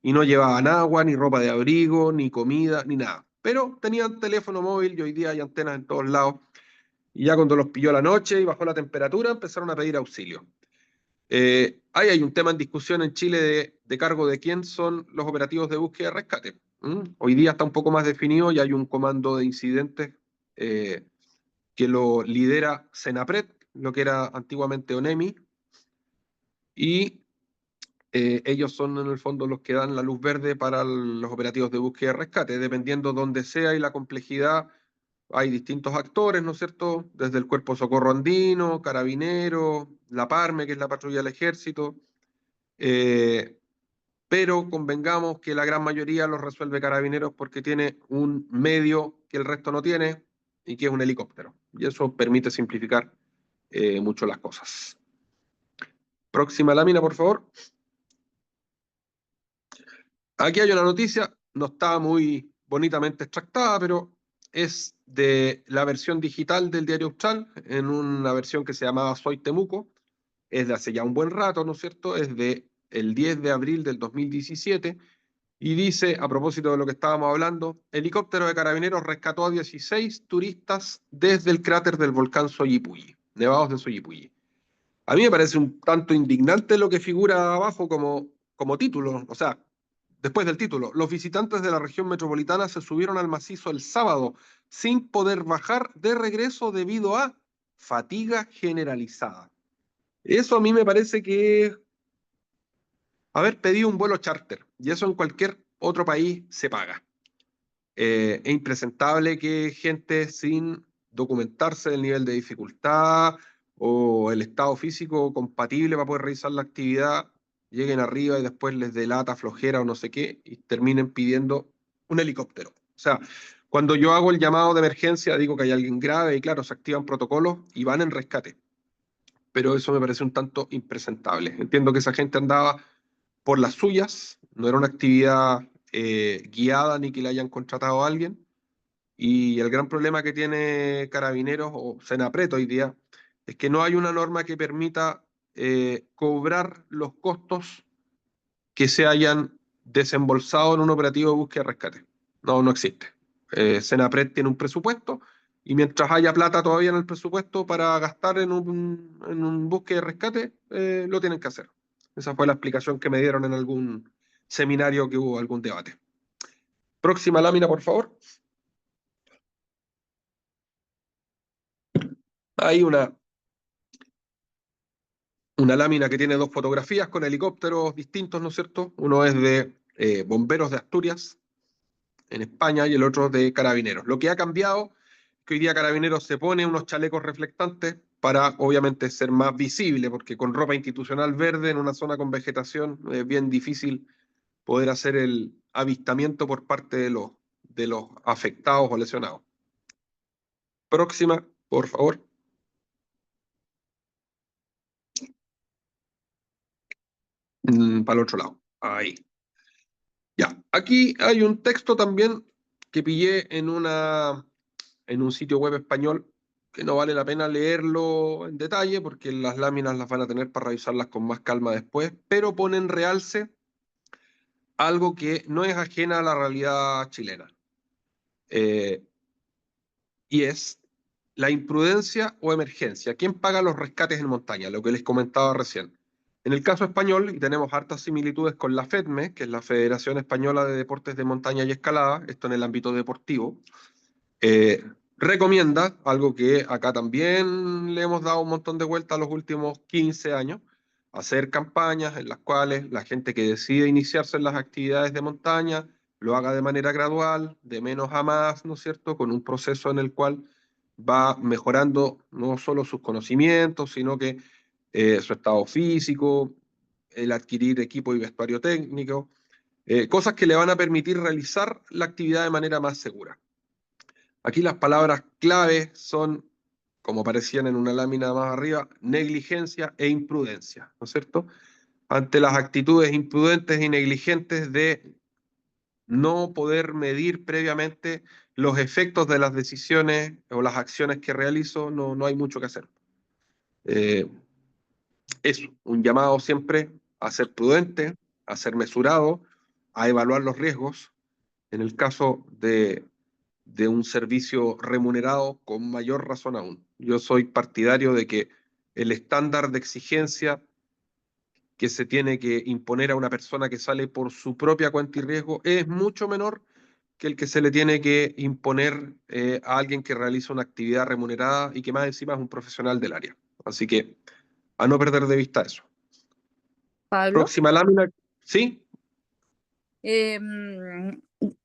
y no llevaban agua, ni ropa de abrigo, ni comida, ni nada. Pero tenían teléfono móvil y hoy día hay antenas en todos lados. Y ya cuando los pilló la noche y bajó la temperatura, empezaron a pedir auxilio. Ahí hay un tema en discusión en Chile de cargo de quién son los operativos de búsqueda y rescate. Hoy día está un poco más definido y hay un comando de incidentes que lo lidera Senapred, lo que era antiguamente ONEMI, y ellos son en el fondo los que dan la luz verde para los operativos de búsqueda y rescate. Dependiendo dónde sea y la complejidad, hay distintos actores, ¿no es cierto? Desde el Cuerpo de Socorro Andino, Carabineros, la PARME, que es la patrulla del Ejército, pero convengamos que la gran mayoría los resuelve Carabineros porque tiene un medio que el resto no tiene y que es un helicóptero. Y eso permite simplificar mucho las cosas. Próxima lámina, por favor. Aquí hay una noticia, no está muy bonitamente extractada, pero es de la versión digital del Diario Austral, en una versión que se llamaba Soy Temuco. Es de hace ya un buen rato, ¿no es cierto? Es de el 10 de abril del 2017 y dice, a propósito de lo que estábamos hablando, helicóptero de Carabineros rescató a 16 turistas desde el cráter del volcán Soyipuyi, nevados de Soyipuyi. A mí me parece un tanto indignante lo que figura abajo como título, o sea, después del título. Los visitantes de la región metropolitana se subieron al macizo el sábado sin poder bajar de regreso debido a fatiga generalizada. Eso a mí me parece que es haber pedido un vuelo charter, y eso en cualquier otro país se paga. Es impresentable que gente sin documentarse del nivel de dificultad o el estado físico compatible para poder realizar la actividad, lleguen arriba y después les delata flojera o no sé qué y terminen pidiendo un helicóptero. O sea, cuando yo hago el llamado de emergencia, digo que hay alguien grave y claro, se activan protocolos y van en rescate. Pero eso me parece un tanto impresentable. Entiendo que esa gente andaba por las suyas, no era una actividad guiada ni que le hayan contratado a alguien. Y el gran problema que tiene Carabineros o Senapred hoy día es que no hay una norma que permita cobrar los costos que se hayan desembolsado en un operativo de búsqueda y rescate. No existe. Senapred tiene un presupuesto y mientras haya plata todavía en el presupuesto para gastar en un búsqueda y rescate, lo tienen que hacer. Esa fue la explicación que me dieron en algún seminario que hubo, algún debate. Próxima lámina, por favor. Hay una lámina que tiene dos fotografías con helicópteros distintos, ¿no es cierto? Uno es de bomberos de Asturias, en España, y el otro de Carabineros. Lo que ha cambiado es que hoy día Carabineros se pone unos chalecos reflectantes para, obviamente, ser más visible, porque con ropa institucional verde en una zona con vegetación es bien difícil poder hacer el avistamiento por parte de los afectados o lesionados. Próxima, por favor. Para el otro lado. Ahí. Ya, aquí hay un texto también que pillé en un sitio web español que no vale la pena leerlo en detalle porque las láminas las van a tener para revisarlas con más calma después, pero pone en realce algo que no es ajena a la realidad chilena. Y es la imprudencia o emergencia. ¿Quién paga los rescates en montaña? Lo que les comentaba recién. En el caso español, y tenemos hartas similitudes con la FEDME, que es la Federación Española de Deportes de Montaña y Escalada, esto en el ámbito deportivo, recomienda, algo que acá también le hemos dado un montón de vueltas los últimos 15 años, hacer campañas en las cuales la gente que decide iniciarse en las actividades de montaña lo haga de manera gradual, de menos a más, ¿no es cierto?, con un proceso en el cual va mejorando no solo sus conocimientos, sino que su estado físico, el adquirir equipo y vestuario técnico, cosas que le van a permitir realizar la actividad de manera más segura. Aquí las palabras clave son, como aparecían en una lámina más arriba, negligencia e imprudencia, ¿no es cierto? Ante las actitudes imprudentes y negligentes de no poder medir previamente los efectos de las decisiones o las acciones que realizo, no hay mucho que hacer. Eso, un llamado siempre a ser prudente, a ser mesurado, a evaluar los riesgos. En el caso de un servicio remunerado, con mayor razón aún. Yo soy partidario de que el estándar de exigencia que se tiene que imponer a una persona que sale por su propia cuenta y riesgo es mucho menor que el que se le tiene que imponer a alguien que realiza una actividad remunerada y que más encima es un profesional del área. Así que a no perder de vista eso. Pablo, Próxima lámina. ¿Sí? em,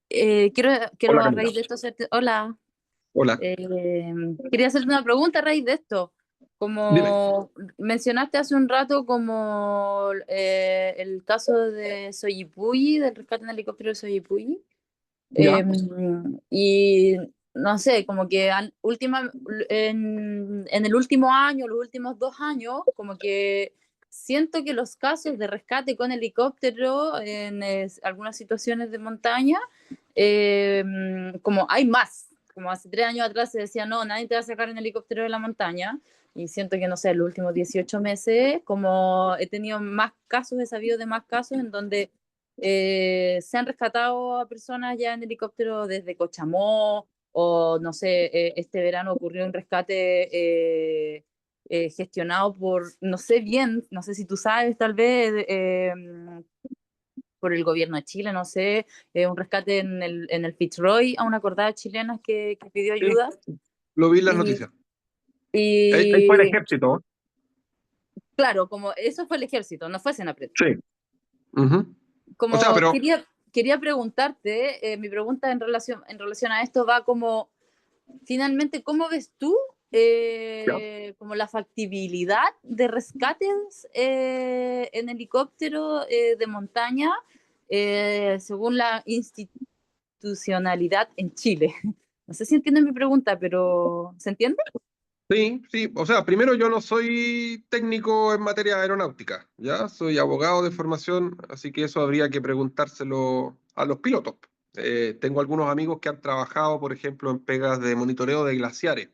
quiero Hola, a Camila. raíz de esto hacerte, hola, Hola. quería hacerte una pregunta a raíz de esto. Dime. Como mencionaste hace un rato, como el caso de Soyipuyi, del rescate en helicóptero de Soyipuyi. ¿Ya? Y no sé, como que en el último año, los últimos 2 años, como que siento que los casos de rescate con helicóptero en algunas situaciones de montaña, como hay más. Como hace 3 años atrás se decía, no, nadie te va a sacar en helicóptero de la montaña. Y siento que, no sé, los últimos 18 meses, como he tenido más casos, he sabido de más casos en donde se han rescatado a personas ya en helicóptero desde Cochamó, o no sé, este verano ocurrió un rescate gestionado por, no sé bien, no sé si tú sabes, tal vez, por el gobierno de Chile, no sé, un rescate en el Fitzroy a una cordada chilena que pidió Sí, ayuda. lo vi en las Y, noticias. Ahí fue el y ejército. claro, como eso fue el ejército, no fue Senapred. Sí. Ujú. O sea, Como pero quería preguntarte, mi pregunta en relación a esto va como, finalmente, ¿cómo ves tú ya. como la factibilidad de rescates en helicóptero de montaña según la institucionalidad en Chile? No sé si entienden mi pregunta, pero ¿se entiende? Sí, sí, o sea, primero yo no soy técnico en materia aeronáutica, ¿ya? Soy abogado de formación, así que eso habría que preguntárselo a los pilotos. Tengo algunos amigos que han trabajado, por ejemplo, en pegas de monitoreo de glaciares.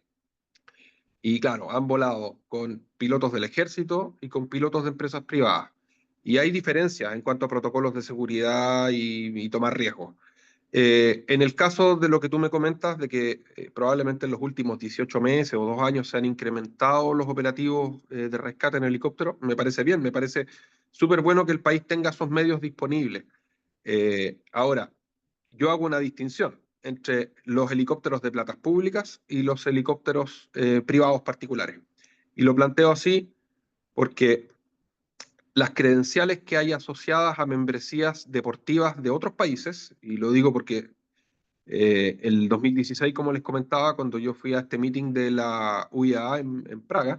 Y claro, han volado con pilotos del ejército y con pilotos de empresas privadas. Y hay diferencias en cuanto a protocolos de seguridad y tomar riesgos. En el caso de lo que tú me comentas, de que probablemente en los últimos 18 meses o 2 años se han incrementado los operativos de rescate en helicóptero, me parece bien, me parece súper bueno que el país tenga esos medios disponibles. Ahora, yo hago una distinción entre los helicópteros de platas públicas y los helicópteros privados particulares. Y lo planteo así porque las credenciales que hay asociadas a membresías deportivas de otros países, y lo digo porque el 2016, como les comentaba, cuando yo fui a este meeting de la UIAA en Praga,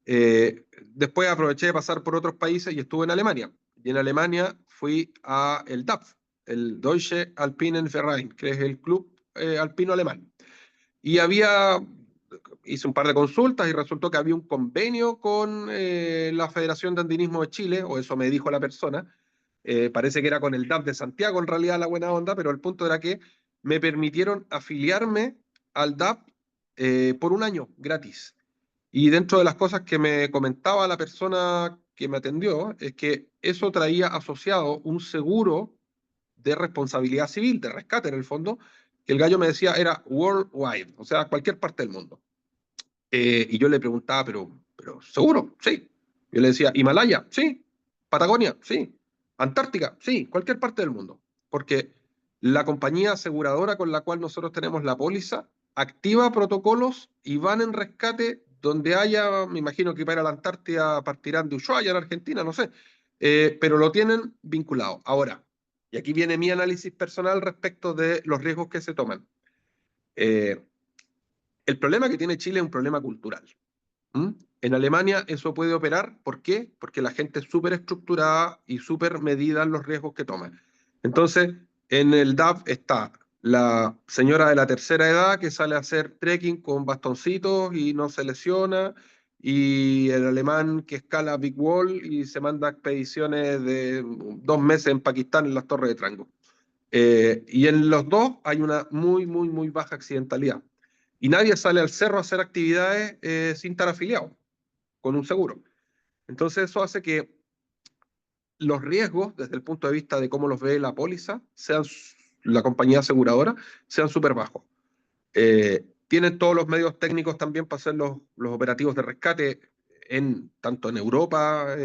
después aproveché de pasar por otros países y estuve en Alemania. Y en Alemania fui a el DAF, el Deutsche Alpinen Verein, que es el club alpino alemán. Y hice un par de consultas y resultó que había un convenio con la Federación de Andinismo de Chile, o eso me dijo la persona. Parece que era con el DAF de Santiago en realidad la buena onda, pero el punto era que me permitieron afiliarme al DAF por un año gratis. Y dentro de las cosas que me comentaba la persona que me atendió, es que eso traía asociado un seguro de responsabilidad civil, de rescate en el fondo, que el gallo me decía era worldwide, o sea, cualquier parte del mundo. Y yo le preguntaba, pero ¿seguro? Sí. Yo le decía, ¿Himalaya? Sí. ¿Patagonia? Sí. ¿Antártica? Sí. Cualquier parte del mundo. Porque la compañía aseguradora con la cual nosotros tenemos la póliza activa protocolos y van en rescate donde haya, me imagino que para la Antártida partirán de Ushuaia en Argentina, no sé, pero lo tienen vinculado. Ahora, y aquí viene mi análisis personal respecto de los riesgos que se toman. El problema que tiene Chile es un problema cultural. ¿Mm? En Alemania eso puede operar. ¿Por qué? Porque la gente es súper estructurada y súper medida en los riesgos que toma. Entonces, en el DAF está la señora de la tercera edad que sale a hacer trekking con bastoncitos y no se lesiona, y el alemán que escala Big Wall y se manda expediciones de 2 meses en Pakistán en las Torres de Trango. Y en los dos hay una muy, muy, muy baja accidentalidad. Y nadie sale al cerro a hacer actividades sin estar afiliado, con un seguro. Entonces eso hace que los riesgos, desde el punto de vista de cómo los ve la póliza, la compañía aseguradora, sean súper bajos. Tienen todos los medios técnicos también para hacer los operativos de rescate, tanto en Europa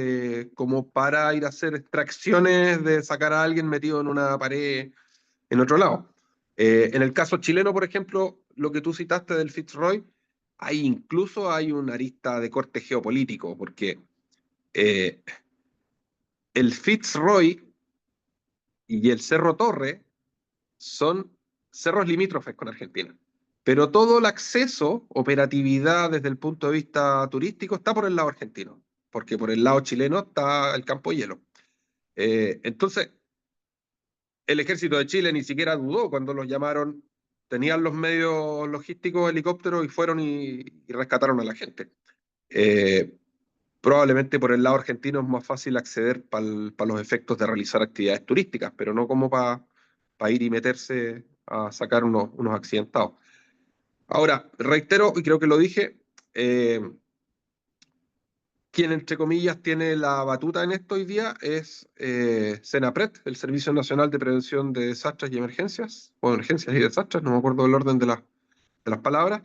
como para ir a hacer extracciones de sacar a alguien metido en una pared en otro lado. En el caso chileno, por ejemplo, lo que tú citaste del Fitzroy, incluso hay una arista de corte geopolítico, porque el Fitzroy y el Cerro Torre son cerros limítrofes con Argentina. Pero todo el acceso, operatividad desde el punto de vista turístico, está por el lado argentino, porque por el lado chileno está el campo de hielo. Entonces, el ejército de Chile ni siquiera dudó cuando los llamaron, tenían los medios logísticos, helicópteros, y fueron y rescataron a la gente. Probablemente por el lado argentino es más fácil acceder para los efectos de realizar actividades turísticas, pero no como para ir y meterse a sacar unos accidentados. Ahora, reitero, y creo que lo dije, quien entre comillas tiene la batuta en esto hoy día es Senapred, el Servicio Nacional de Prevención de Desastres y Emergencias, o Emergencias y Desastres, no me acuerdo el orden de las palabras.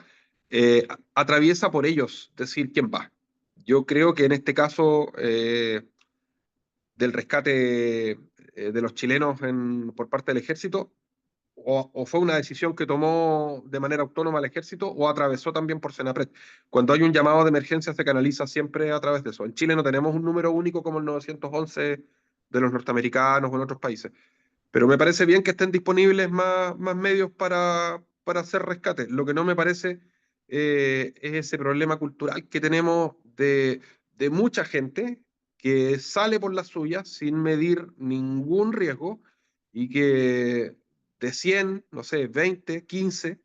Atraviesa por ellos decir quién va. Yo creo que en este caso del rescate de los chilenos por parte del ejército, o fue una decisión que tomó de manera autónoma el ejército, o atravesó también por Senapred. Cuando hay un llamado de emergencia se canaliza siempre a través de eso. En Chile no tenemos un número único como el 911 de los norteamericanos o en otros países, pero me parece bien que estén disponibles más medios para hacer rescate. Lo que no me parece es ese problema cultural que tenemos de mucha gente que sale por las suyas sin medir ningún riesgo y que de 100, no sé, 20, 15,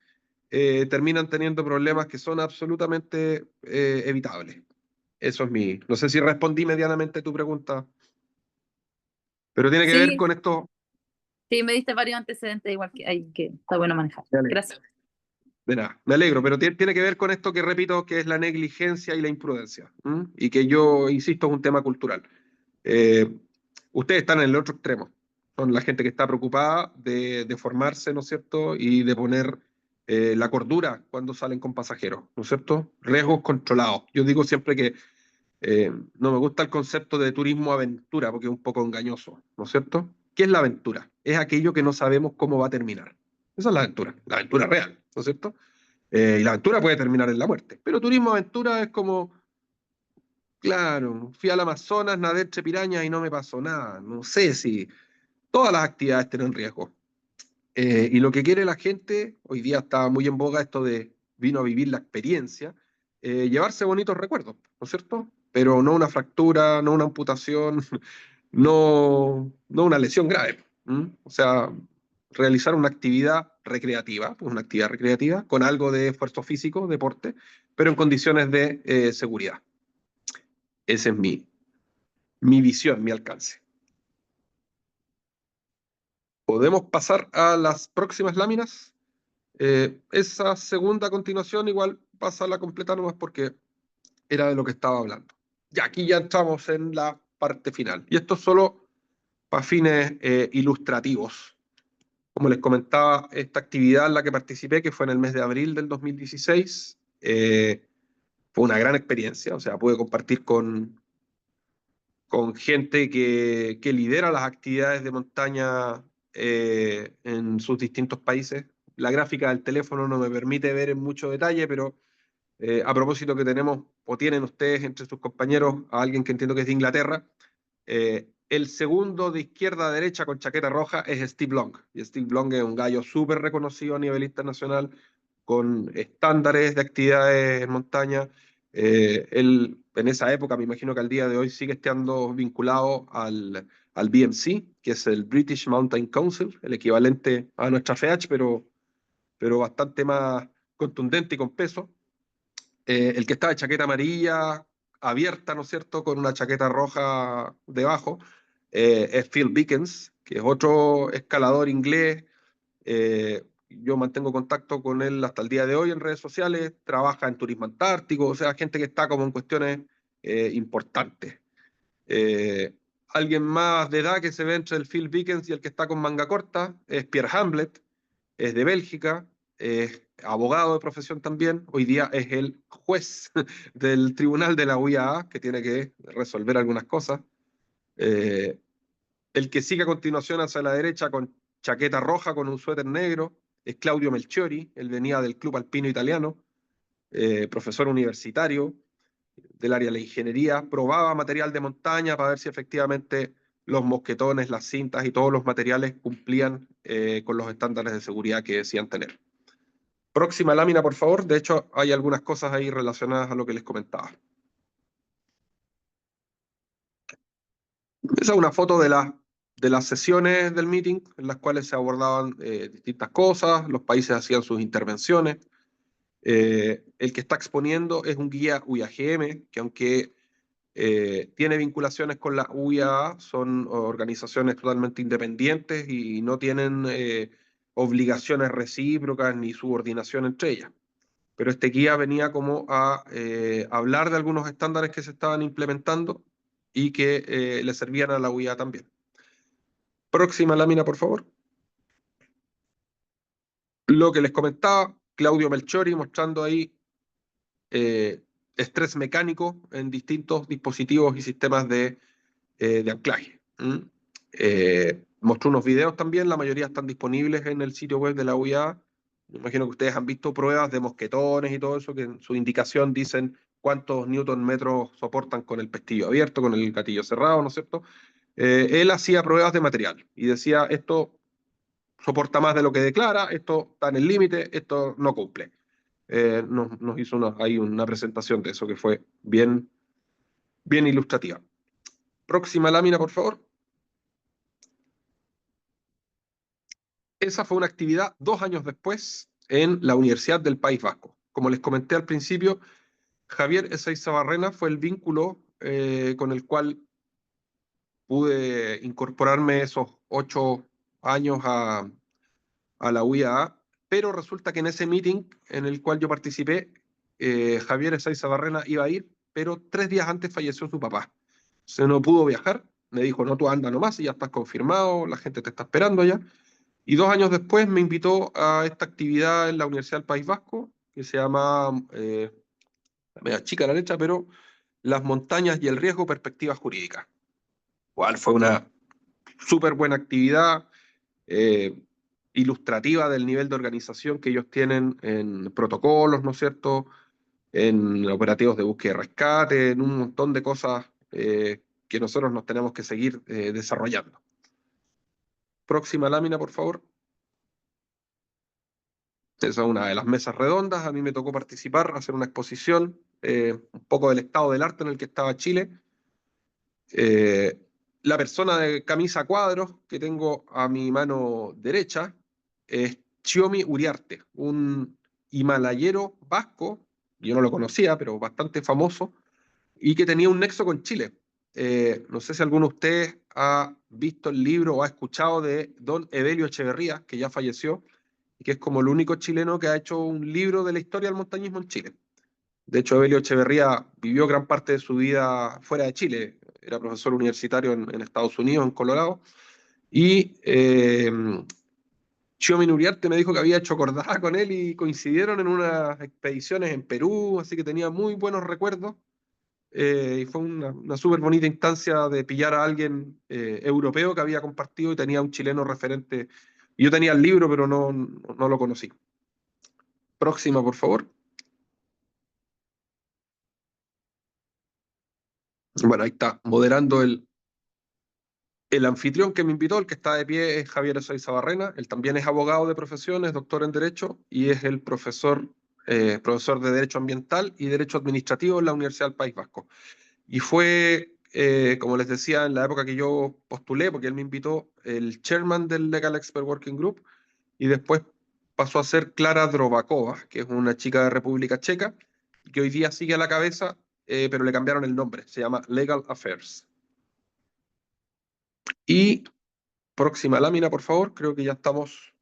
terminan teniendo problemas que son absolutamente evitables. Eso es no sé si respondí medianamente tu pregunta, pero tiene que ver Sí, con esto. sí, me diste varios antecedentes, igual que hay que está bueno manejar. Gracias. De nada, me alegro, pero tiene que ver con esto que repito, que es la negligencia y la imprudencia, y que yo insisto es un tema cultural. Ustedes están en el otro extremo, son la gente que está preocupada de formarse, ¿no es cierto?, y de poner la cordura cuando salen con pasajeros, ¿no es cierto? Riesgos controlados. Yo digo siempre que no me gusta el concepto de turismo aventura porque es un poco engañoso, ¿no es cierto? ¿Qué es la aventura? Es aquello que no sabemos cómo va a terminar. Esa es la aventura real, ¿no es cierto? Y la aventura puede terminar en la muerte. Pero turismo aventura es como, claro, fui al Amazonas, nadé entre pirañas y no me pasó nada. No sé si todas las actividades tienen riesgo. Y lo que quiere la gente, hoy día está muy en boga esto de vino a vivir la experiencia, llevarse bonitos recuerdos, ¿no es cierto? Pero no una fractura, no una amputación, no una lesión grave. O sea, realizar una actividad recreativa con algo de esfuerzo físico, deporte, pero en condiciones de seguridad. Ese es mi visión, mi alcance. ¿Podemos pasar a las próximas láminas? Esa segunda continuación igual pasa a la completa nomás porque era de lo que estaba hablando. Y aquí ya entramos en la parte final. Y esto es solo para fines ilustrativos. Como les comentaba, esta actividad en la que participé, que fue en el mes de abril del 2016, fue una gran experiencia. O sea, pude compartir con gente que lidera las actividades de montaña en sus distintos países. La gráfica del teléfono no me permite ver en mucho detalle, pero a propósito que tenemos o tienen ustedes entre sus compañeros a alguien que entiendo que es de Inglaterra, el segundo de izquierda a derecha con chaqueta roja es Steve Long. Y Steve Long es un gallo súper reconocido a nivel internacional, con estándares de actividades en montaña, Él en esa época, me imagino que al día de hoy sigue estando vinculado al BMC, que es el British Mountain Council, el equivalente a nuestra FEACH, pero bastante más contundente y con peso. El que está de chaqueta amarilla, abierta, ¿no es cierto?, con una chaqueta roja debajo, es Phil Bickens, que es otro escalador inglés. Yo mantengo contacto con él hasta el día de hoy en redes sociales, trabaja en turismo antártico, o sea, gente que está como en cuestiones importantes. Alguien más de edad que se ve entre el Phil Bickens y el que está con manga corta es Pierre Hamlet, es de Bélgica, es abogado de profesión también, hoy día es el juez del tribunal de la UIAA, que tiene que resolver algunas cosas. El que sigue a continuación hacia la derecha con chaqueta roja, con un suéter negro, es Claudio Melchiori, él venía del Club Alpino Italiano, profesor universitario del área de la ingeniería, probaba material de montaña para ver si efectivamente los mosquetones, las cintas y todos los materiales cumplían con los estándares de seguridad que decían tener. Próxima lámina, por favor. De hecho, hay algunas cosas ahí relacionadas a lo que les comentaba. Esa es una foto de las sesiones del meeting en las cuales se abordaban distintas cosas, los países hacían sus intervenciones. El que está exponiendo es un guía UIAGM, que aunque tiene vinculaciones con la UIAA, son organizaciones totalmente independientes y no tienen obligaciones recíprocas ni subordinación entre ellas. Pero este guía venía como a hablar de algunos estándares que se estaban implementando y que le servían a la UIAA también. Próxima lámina, por favor. Lo que les comentaba, Claudio Melchiori mostrando ahí estrés mecánico en distintos dispositivos y sistemas de anclaje. Mostró unos videos también, la mayoría están disponibles en el sitio web de la UIA. Me imagino que ustedes han visto pruebas de mosquetones y todo eso, que en su indicación dicen cuántos newton metros soportan con el pestillo abierto, con el gatillo cerrado, ¿no es cierto? Él hacía pruebas de material y decía, esto soporta más de lo que declara, esto está en el límite, esto no cumple. Nos hizo ahí una presentación de eso que fue bien, bien ilustrativa. Próxima lámina, por favor. Esa fue una actividad 2 años después en la Universidad del País Vasco. Como les comenté al principio, Javier Ezeiza Barrena fue el vínculo con el cual pude incorporarme esos 8 años a la UIAA, pero resulta que en ese meeting en el cual yo participé, Javier Ezeiza Barrena iba a ir, pero 3 días antes falleció su papá. Se no pudo viajar, me dijo, no, tú anda nomás y ya estás confirmado, la gente te está esperando ya. Y 2 años después me invitó a esta actividad en la Universidad del País Vasco, que se llama, media chica a la letra, pero Las montañas y el riesgo, perspectivas jurídicas. Cual fue una súper buena actividad, eh, ilustrativa del nivel de organización que ellos tienen en protocolos, ¿no es cierto?, en operativos de búsqueda y rescate, en un montón de cosas que nosotros nos tenemos que seguir desarrollando. Próxima lámina, por favor. Esa es una de las mesas redondas. A mí me tocó participar, hacer una exposición, un poco del estado del arte en el que estaba Chile. La persona de camisa a cuadros que tengo a mi mano derecha es Chiomi Uriarte, un himalayero vasco, yo no lo conocía, pero bastante famoso, y que tenía un nexo con Chile. No sé si alguno de ustedes ha visto el libro o ha escuchado de don Evelio Echeverría, que ya falleció, y que es como el único chileno que ha hecho un libro de la historia del montañismo en Chile. De hecho, Evelio Echeverría vivió gran parte de su vida fuera de Chile, era profesor universitario en Estados Unidos, en Colorado, y Chiomin Uriarte me dijo que había hecho cordada con él y coincidieron en unas expediciones en Perú, así que tenía muy buenos recuerdos. Y fue una súper bonita instancia de pillar a alguien europeo que había compartido y tenía un chileno referente. Yo tenía el libro, pero no lo conocí. Próxima, por favor. Bueno, ahí está, moderando el anfitrión que me invitó, el que está de pie, es Javier Ezeiza Barrena. Él también es abogado de profesión, es doctor en Derecho y es el profesor profesor de Derecho Ambiental y Derecho Administrativo en la Universidad del País Vasco. Y fue, como les decía, en la época que yo postulé, porque él me invitó, el chairman del Legal Expert Working Group, y después pasó a ser Klara Drobakova, que es una chica de República Checa, que hoy día sigue a la cabeza, pero le cambiaron el nombre, se llama Legal Affairs. Y próxima lámina, por favor, creo que ya estamos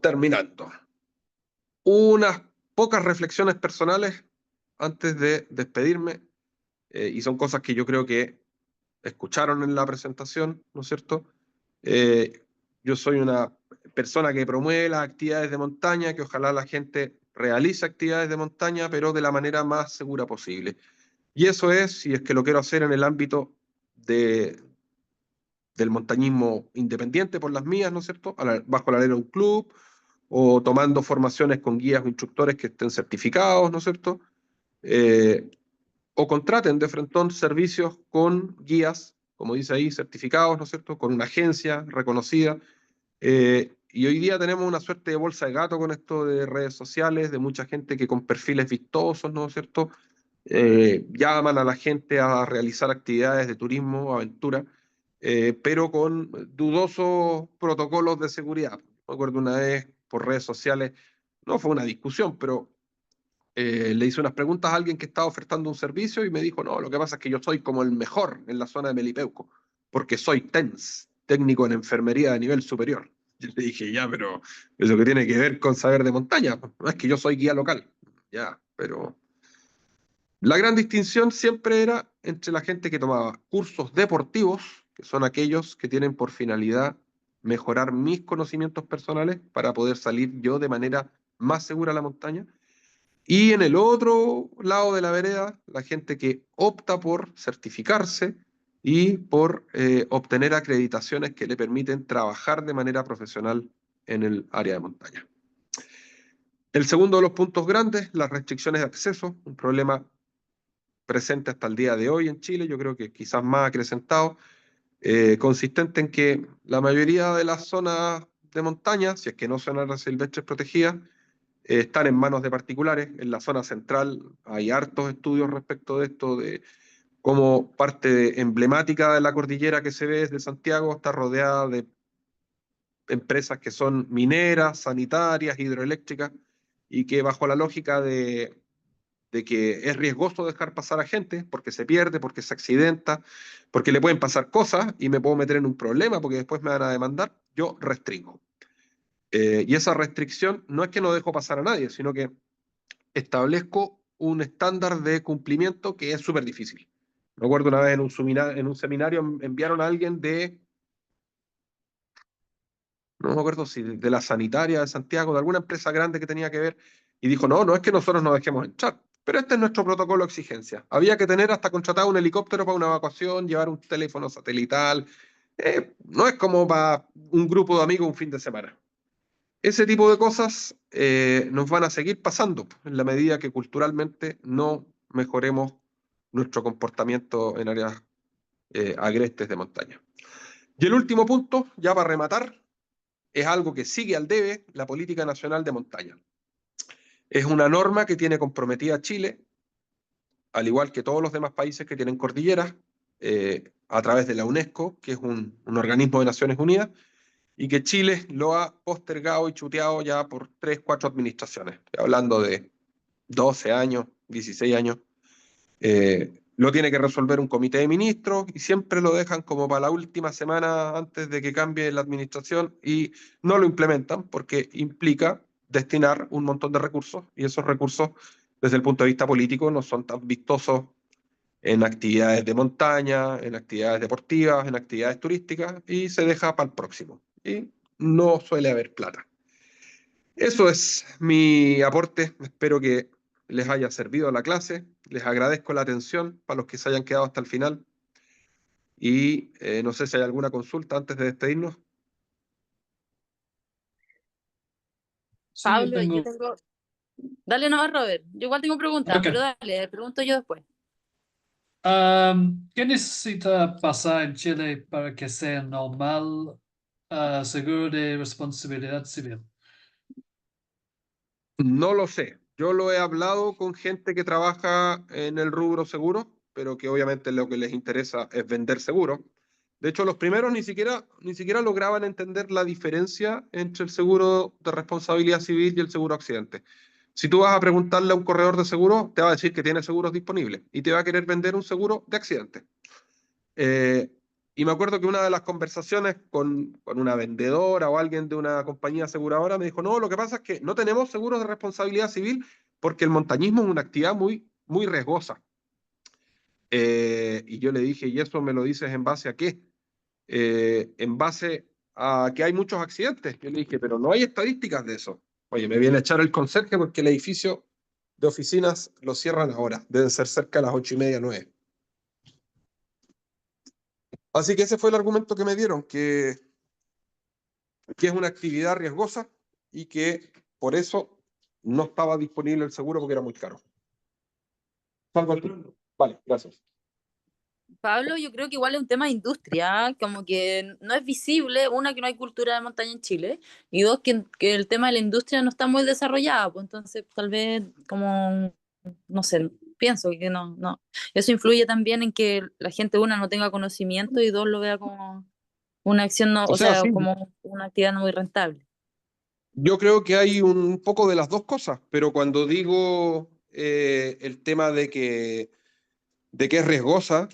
terminando. Unas pocas reflexiones personales antes de despedirme, y son cosas que yo creo que escucharon en la presentación, ¿no es cierto? Yo soy una persona que promueve las actividades de montaña, que ojalá la gente realice actividades de montaña, pero de la manera más segura posible. Y eso es, si es que lo quiero hacer en el ámbito del montañismo independiente por las mías, ¿no es cierto? Bajo la alero de un club, o tomando formaciones con guías o instructores que estén certificados, ¿no es cierto? O contraten de frentón servicios con guías, como dice ahí, certificados, ¿no es cierto?, con una agencia reconocida. Y hoy día tenemos una suerte de bolsa de gato con esto de redes sociales, de mucha gente que con perfiles vistosos, ¿no es cierto?, llaman a la gente a realizar actividades de turismo, aventura, pero con dudosos protocolos de seguridad. Me acuerdo una vez por redes sociales, no fue una discusión, pero le hice unas preguntas a alguien que estaba ofertando un servicio y me dijo, no, lo que pasa es que yo soy como el mejor en la zona de Melipeuco, porque soy TENS, técnico en enfermería de nivel superior. Yo le dije, ya, pero eso que tiene que ver con saber de montaña, no es que yo soy guía local, ya, pero la gran distinción siempre era entre la gente que tomaba cursos deportivos, que son aquellos que tienen por finalidad mejorar mis conocimientos personales para poder salir yo de manera más segura a la montaña, y en el otro lado de la vereda, la gente que opta por certificarse y por obtener acreditaciones que le permiten trabajar de manera profesional en el área de montaña. El segundo de los puntos grandes, las restricciones de acceso, un problema presente hasta el día de hoy en Chile, yo creo que quizás más acrecentado, consistente en que la mayoría de las zonas de montaña, si es que no son áreas silvestres protegidas, están en manos de particulares. En la zona central hay hartos estudios respecto de esto, de cómo parte emblemática de la cordillera que se ve desde Santiago está rodeada de empresas que son mineras, sanitarias, hidroeléctricas, y que bajo la lógica de que es riesgoso dejar pasar a gente porque se pierde, porque se accidenta, porque le pueden pasar cosas y me puedo meter en un problema porque después me van a demandar, yo restringo. Y esa restricción no es que no dejo pasar a nadie, sino que establezco un estándar de cumplimiento que es súper difícil. Me acuerdo una vez en un seminario enviaron a alguien no me acuerdo si de la sanitaria de Santiago, de alguna empresa grande que tenía que ver, y dijo, no, no es que nosotros no dejemos entrar, pero este es nuestro protocolo de exigencia. Había que tener hasta contratado un helicóptero para una evacuación, llevar un teléfono satelital, no es como para un grupo de amigos un fin de semana. Ese tipo de cosas nos van a seguir pasando en la medida que culturalmente no mejoremos nuestro comportamiento en áreas agrestes de montaña. Y el último punto, ya para rematar, es algo que sigue al debe, la Política Nacional de Montaña. Es una norma que tiene comprometida a Chile, al igual que todos los demás países que tienen cordilleras, a través de la UNESCO, que es un organismo de Naciones Unidas, y que Chile lo ha postergado y chuteado ya por 3, 4 administraciones, hablando de 12 años, 16 años. Lo tiene que resolver un comité de ministros y siempre lo dejan como para la última semana antes de que cambie la administración y no lo implementan porque implica destinar un montón de recursos y esos recursos desde el punto de vista político no son tan vistosos en actividades de montaña, en actividades deportivas, en actividades turísticas, y se deja para el próximo. Y no suele haber plata. Eso es mi aporte. Espero que les haya servido la clase. Les agradezco la atención para los que se hayan quedado hasta el final. Y no sé si hay alguna consulta antes de despedirnos. Sí, Pablo, yo tengo... Dale nomás, Robert. Yo igual tengo preguntas, Ok. pero dale, pregunto yo después. ¿Qué necesita pasar en Chile para que sea normal, seguro de responsabilidad civil? No lo sé. Yo lo he hablado con gente que trabaja en el rubro seguro, pero que obviamente lo que les interesa es vender seguro. De hecho, los primeros ni siquiera lograban entender la diferencia entre el seguro de responsabilidad civil y el seguro accidente. Si tú vas a preguntarle a un corredor de seguro, te va a decir que tiene seguros disponibles y te va a querer vender un seguro de accidente. Y me acuerdo que una de las conversaciones con una vendedora o alguien de una compañía aseguradora me dijo, no, lo que pasa es que no tenemos seguros de responsabilidad civil porque el montañismo es una actividad muy, muy riesgosa. Y yo le dije, ¿y eso me lo dices en base a qué? En base a que hay muchos accidentes. Yo le dije, pero no hay estadísticas de eso. Oye, me viene a echar el conserje porque el edificio de oficinas lo cierran ahora. Deben ser cerca de las 8:30, 9. Así que ese fue el argumento que me dieron, que es una actividad riesgosa y que por eso no estaba disponible el seguro porque era muy caro. Salgo al turno. Vale, gracias. Pablo, yo creo que igual es un tema de industria, como que no es visible, una, que no hay cultura de montaña en Chile, y dos, que el tema de la industria no está muy desarrollado, pues entonces tal vez como, no sé, pienso que no. Eso influye también en que la gente, una, no tenga conocimiento y dos, lo vea como una acción, no, O o sea, sea, sí, como una actividad no muy rentable. yo creo que hay un poco de las dos cosas, pero cuando digo el tema de que es riesgosa,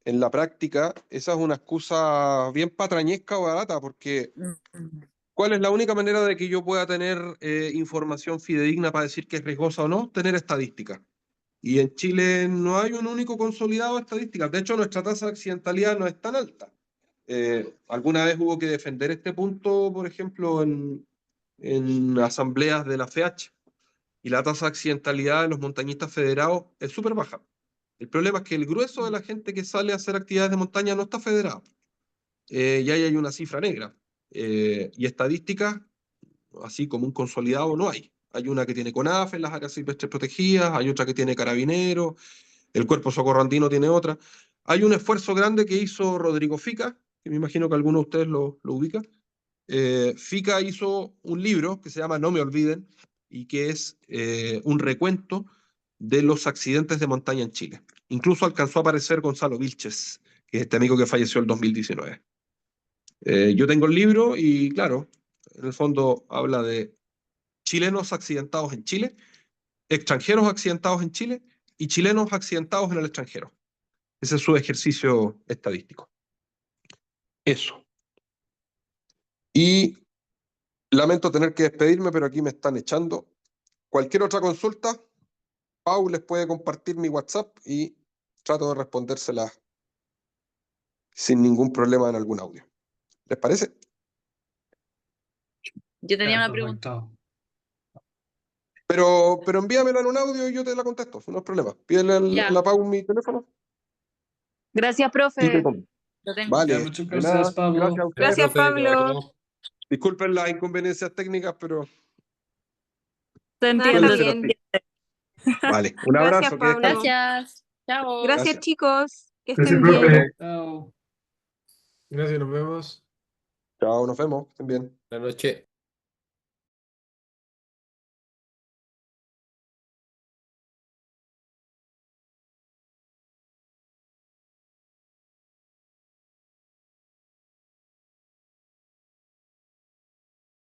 en la práctica, esa es una excusa bien patrañesca o barata, porque Mm. ¿cuál es la única manera de que yo pueda tener información fidedigna para decir que es riesgosa o no? Tener estadísticas. Y en Chile no hay un único consolidado de estadísticas. De hecho, nuestra tasa de accidentalidad no es tan alta. Alguna vez hubo que defender este punto, por ejemplo, en asambleas de la FEH, y la tasa de accidentalidad de los montañistas federados es súper baja. El problema es que el grueso de la gente que sale a hacer actividades de montaña no está federado. Y ahí hay una cifra negra. Y estadísticas, así como un consolidado, no hay. Hay una que tiene CONAF en las áreas silvestres protegidas, hay otra que tiene Carabineros, el Cuerpo Socorro Andino tiene otra. Hay un esfuerzo grande que hizo Rodrigo Fica, que me imagino que alguno de ustedes lo ubica. Fica hizo un libro que se llama No me olviden y que es un recuento de los accidentes de montaña en Chile. Incluso alcanzó a aparecer Gonzalo Vilches, que es este amigo que falleció en el 2019. Yo tengo el libro y claro, en el fondo habla de chilenos accidentados en Chile, extranjeros accidentados en Chile y chilenos accidentados en el extranjero. Ese es su ejercicio estadístico. Eso. Y lamento tener que despedirme, pero aquí me están echando. Cualquier otra consulta, Pau les puede compartir mi WhatsApp y trato de respondérselas sin ningún problema en algún audio. ¿Les parece? Yo tenía Ya, una pregunta. perfecto. Pero envíamela en un audio y yo te la contesto, no es problema. Pídele a Ya. la Pau mi teléfono Gracias, y te profe. contesto. Lo tengo. Ya, Vale, muchas de gracias, nada. Gracias a Pablo. ustedes. Gracias, profe, que vaya Pablo. bien. Disculpen las inconveniencias técnicas, pero Se Ah, suele está entiende. ser bien. así. Vale, un Gracias, abrazo, que estén. Pablo. Gracias. Chao. Gracias, Gracias. chicos. Que Gracias, estén profe. bien. Chao. Gracias, nos vemos. Chao, nos vemos. Estén bien. Buenas noches.